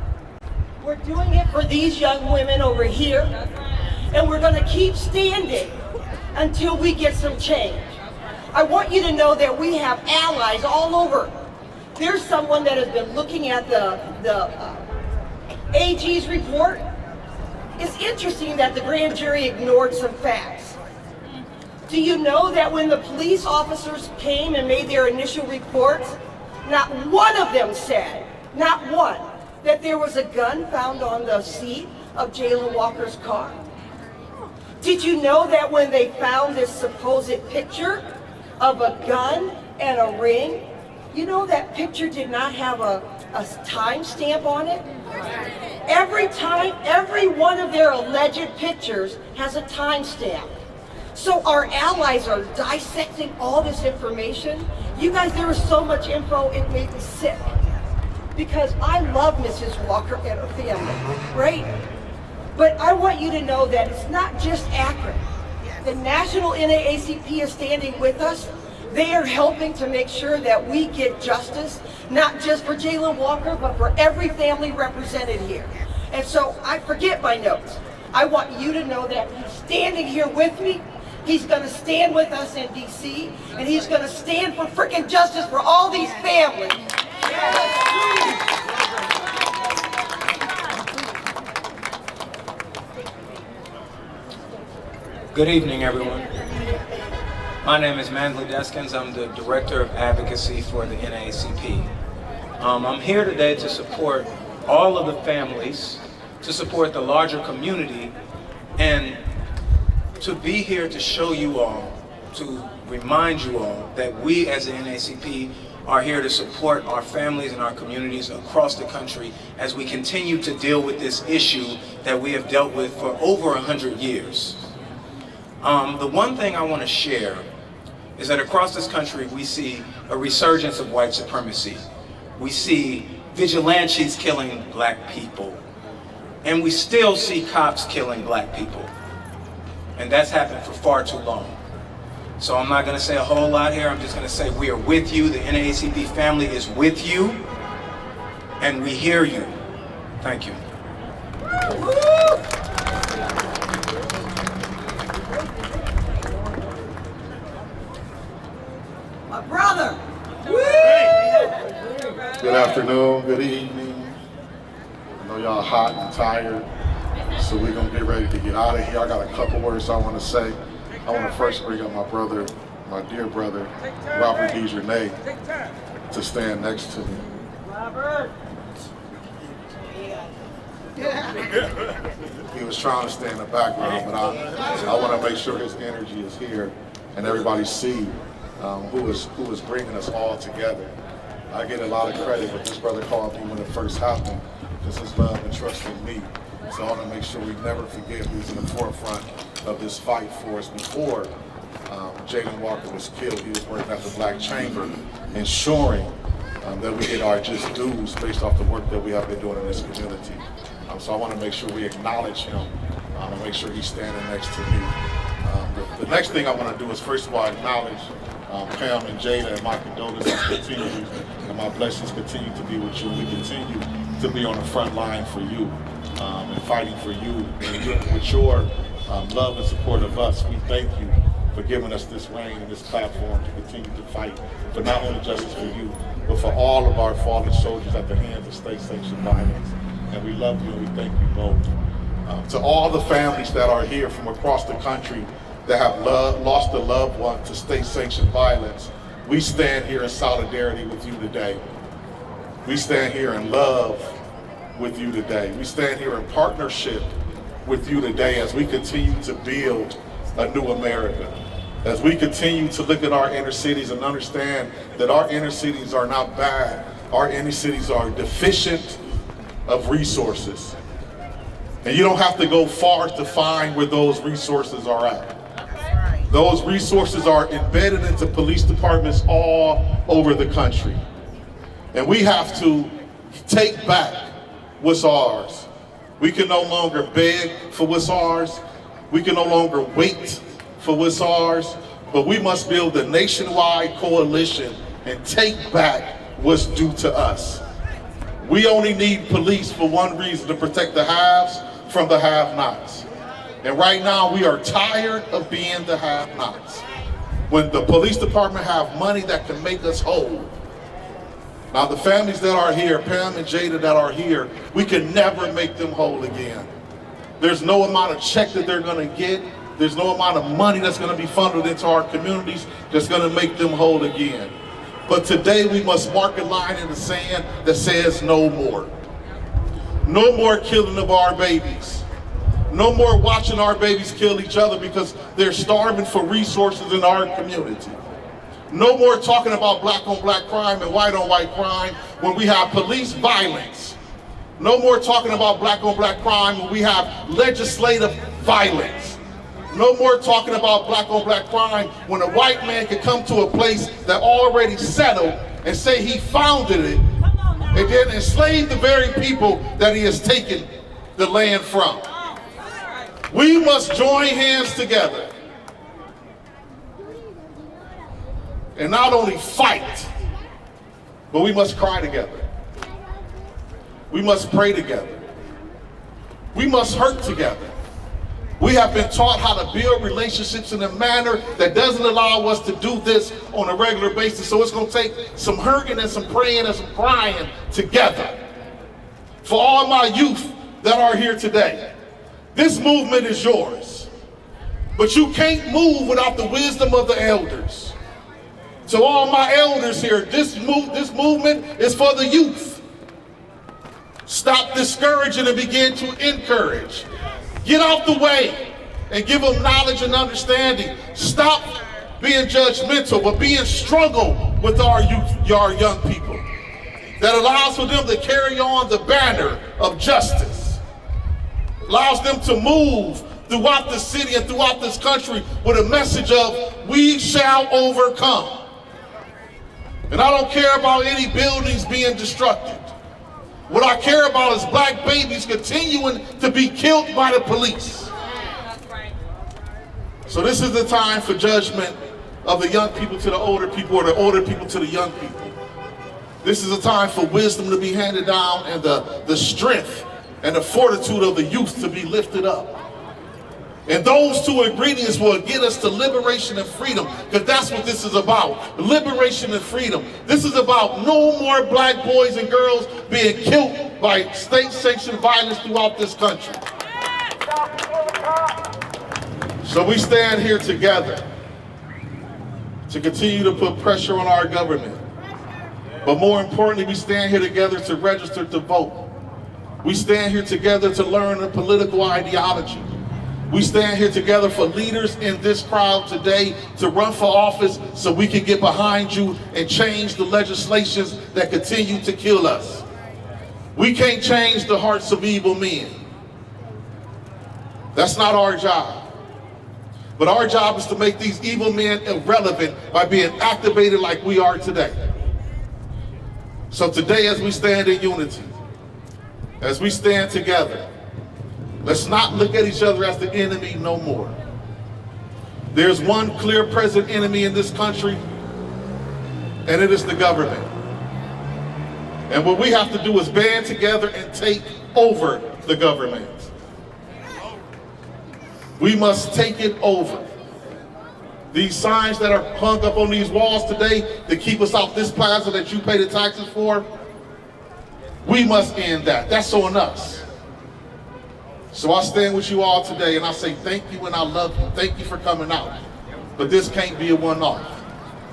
We're doing it for these young women over here. And we're going to keep standing until we get some change. I want you to know that we have allies all over. There's someone that has been looking at the AG's report. It's interesting that the grand jury ignored some facts. Do you know that when the police officers came and made their initial reports, not one of them said, not one, that there was a gun found on the seat of Jayland Walker's car? Did you know that when they found this supposed picture of a gun and a ring, you know that picture did not have a time stamp on it? Every one of their alleged pictures has a time stamp. So our allies are dissecting all this information. You guys, there was so much info, it made me sick. Because I love Mrs. Walker and her family, right? But I want you to know that it's not just Akron. The national NAACP is standing with us. They are helping to make sure that we get justice, not just for Jayland Walker, but for every family represented here. And so I forget my notes. I want you to know that he's standing here with me. He's going to stand with us in DC, and he's going to stand for freaking justice for all these families. Good evening, everyone. My name is Manley Deskins. I'm the Director of Advocacy for the NAACP. I'm here today to support all of the families, to support the larger community, and to be here to show you all, to remind you all that we as the NAACP are here to support our families and our communities across the country as we continue to deal with this issue that we have dealt with for over 100 years. The one thing I want to share is that across this country we see a resurgence of white supremacy. We see vigilantes killing black people, and we still see cops killing black people. And that's happened for far too long. So I'm not going to say a whole lot here. I'm just going to say we are with you. The NAACP family is with you, and we hear you. Thank you. My brother. Good afternoon, good evening. I know y'all hot and tired, so we're gonna get ready to get out of here. I got a couple words I want to say. I want to first bring up my brother, my dear brother, Robert DeJournay, to stand next to me. Robert. He was trying to stay in the background, but I want to make sure his energy is here and everybody see who is bringing us all together. I get a lot of credit, but this brother called me when it first happened because his love and trust in me. So I want to make sure we never forget who's in the forefront of this fight for us. Before Jayland Walker was killed, he was working at the Black Chamber, ensuring that we get our just dues based off the work that we have been doing in this community. So I want to make sure we acknowledge him and make sure he's standing next to me. The next thing I want to do is first of all acknowledge Pam and Jada, and my condolences continue, and my blessings continue to be with you. We continue to be on the front line for you and fighting for you. And with your love and support of us, we thank you for giving us this reign and this platform to continue to fight for not only justice for you, but for all of our fallen soldiers at the hands of state-sanctioned violence. And we love you and we thank you both. To all the families that are here from across the country that have lost a loved one to state-sanctioned violence, we stand here in solidarity with you today. We stand here in love with you today. We stand here in partnership with you today as we continue to build a new America. As we continue to look at our inner cities and understand that our inner cities are not bad, our inner cities are deficient of resources. And you don't have to go far to find where those resources are at. Those resources are embedded into police departments all over the country. And we have to take back what's ours. We can no longer beg for what's ours. We can no longer wait for what's ours. But we must build a nationwide coalition and take back what's due to us. We only need police for one reason: to protect the haves from the have-nots. And right now we are tired of being the have-nots. When the police department have money that can make us whole. Now the families that are here, Pam and Jada that are here, we can never make them whole again. There's no amount of check that they're gonna get. There's no amount of money that's gonna be funneled into our communities that's gonna make them whole again. But today we must mark a line in the sand that says no more. No more killing of our babies. No more watching our babies kill each other because they're starving for resources in our community. No more talking about black on black crime and white on white crime when we have police violence. No more talking about black on black crime when we have legislative violence. No more talking about black on black crime when a white man can come to a place that already settled and say he founded it and then enslave the very people that he has taken the land from. We must join hands together and not only fight, but we must cry together. We must pray together. We must hurt together. We have been taught how to build relationships in a manner that doesn't allow us to do this on a regular basis. So it's going to take some hurting and some praying and some crying together. For all my youth that are here today, this movement is yours. But you can't move without the wisdom of the elders. To all my elders here, this movement is for the youth. Stop discouraging and begin to encourage. Get out the way and give them knowledge and understanding. Stop being judgmental, but be in struggle with our youth, our young people. That allows for them to carry on the banner of justice. Allows them to move throughout the city and throughout this country with a message of, we shall overcome. And I don't care about any buildings being destructed. What I care about is black babies continuing to be killed by the police. So this is the time for judgment of the young people to the older people, or the older people to the young people. This is a time for wisdom to be handed down and the strength and the fortitude of the youth to be lifted up. And those two ingredients will get us to liberation and freedom, because that's what this is about. Liberation and freedom. This is about no more black boys and girls being killed by state-sanctioned violence throughout this country. So we stand here together to continue to put pressure on our government. But more importantly, we stand here together to register to vote. We stand here together to learn a political ideology. We stand here together for leaders in this crowd today to run for office so we can get behind you and change the legislations that continue to kill us. We can't change the hearts of evil men. That's not our job. But our job is to make these evil men irrelevant by being activated like we are today. So today, as we stand in unity, as we stand together, let's not look at each other as the enemy no more. There's one clear present enemy in this country, and it is the government. And what we have to do is band together and take over the government. We must take it over. These signs that are hung up on these walls today to keep us off this plaza that you pay the taxes for, we must end that. That's on us. So I stand with you all today and I say thank you and I love you. Thank you for coming out. But this can't be a one-off.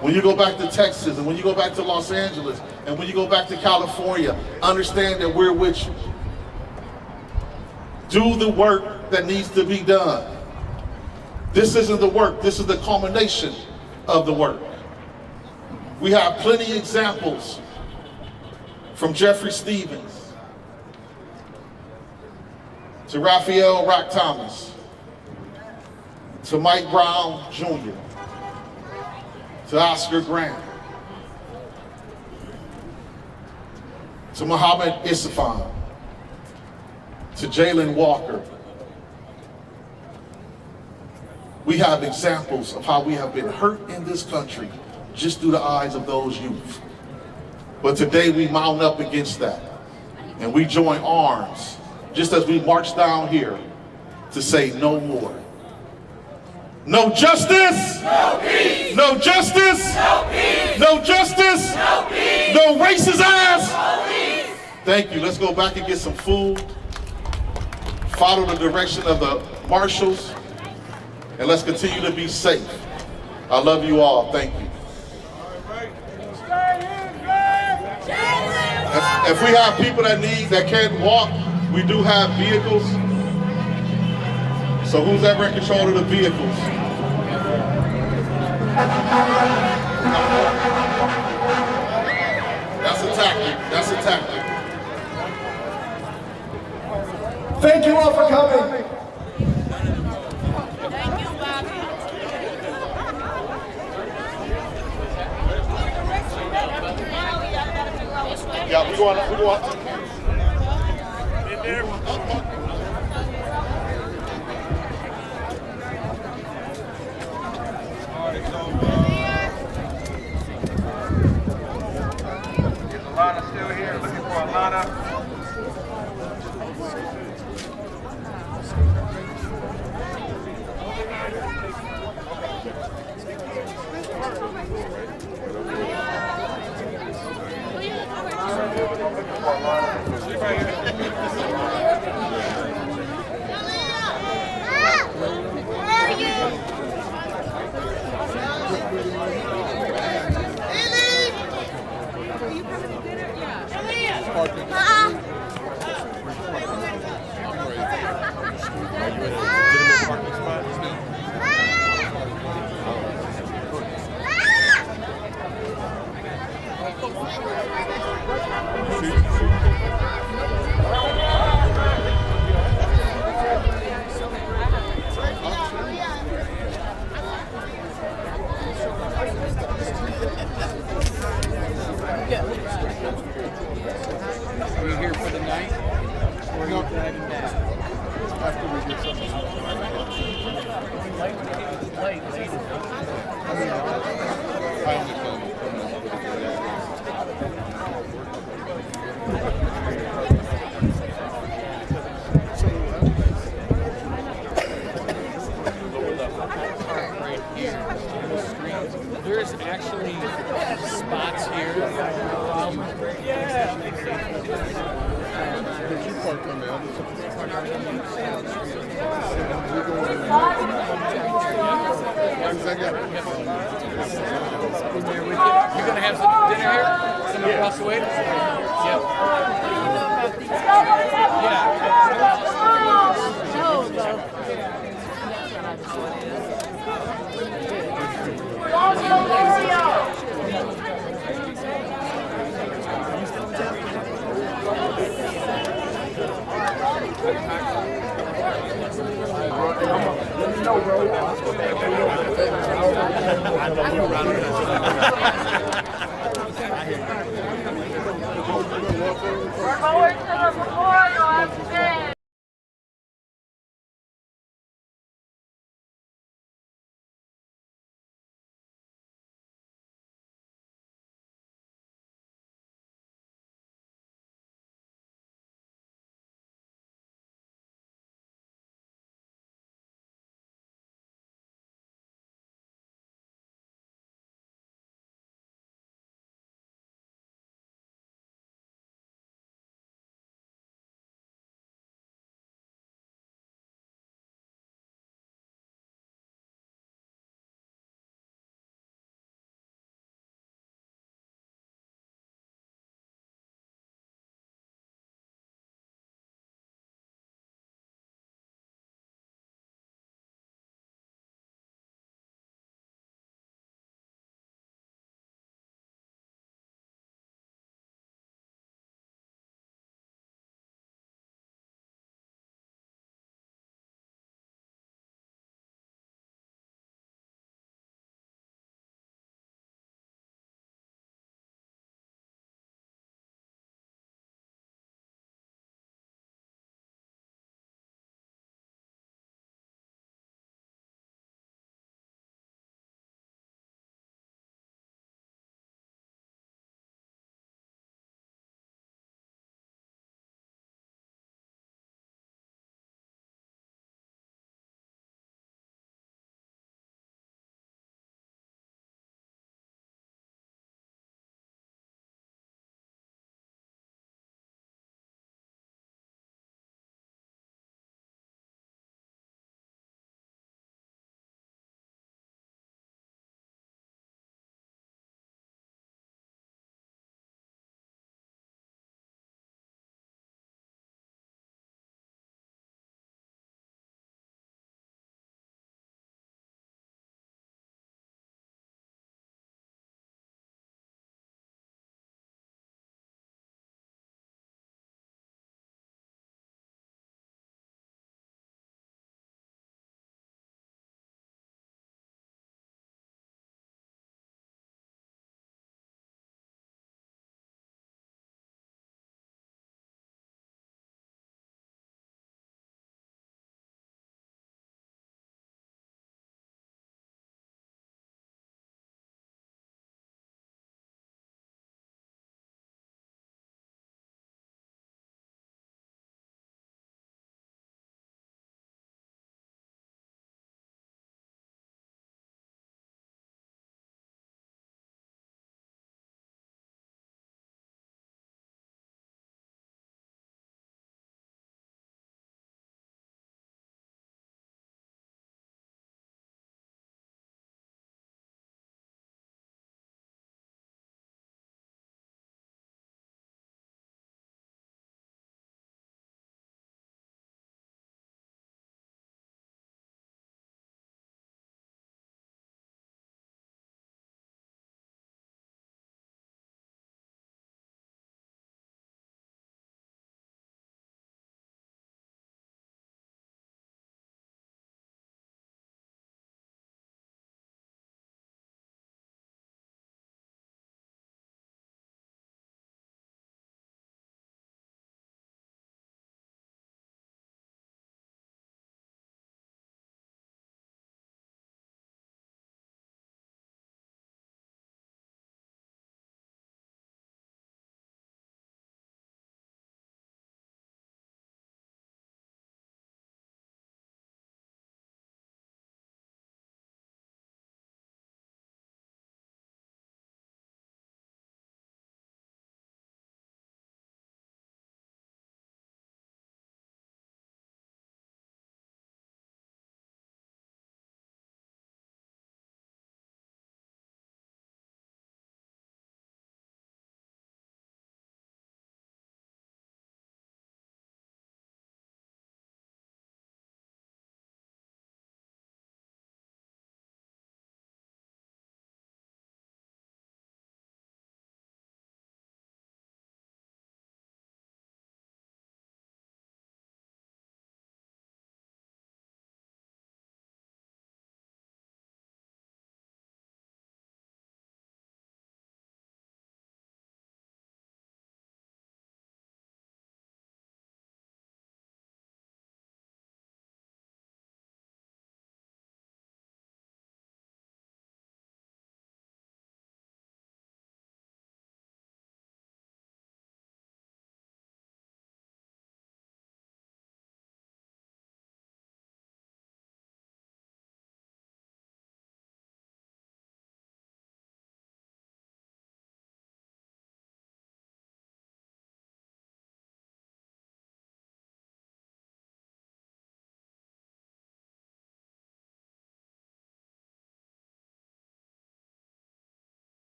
When you go back to Texas and when you go back to Los Angeles and when you go back to California, understand that we're with you. Do the work that needs to be done. This isn't the work, this is the culmination of the work. We have plenty of examples from Jeffrey Stevens to Raphael Rock Thomas, to Mike Brown Jr., to Oscar Grant, to Muhammad Isfahn, to Jayland Walker. We have examples of how we have been hurt in this country just through the eyes of those youth. But today we mount up against that and we join arms just as we march down here to say no more. No justice, no peace. No justice, No peace. No justice, No peace. No racist ass. No peace. Thank you. Let's go back and get some food. Follow the direction of the marshals. And let's continue to be safe. I love you all. Thank you. If we have people that can't walk, we do have vehicles. So who's ever in control of the vehicles? That's a tactic. That's a tactic. Thank you all for coming. Yeah, we go on. Alana still here, looking for Alana. Are you here for the night? Or are you driving back? After we get something. There's actually spots here. You're gonna have some dinner here? Some across the way? Yep. Let me know, bro.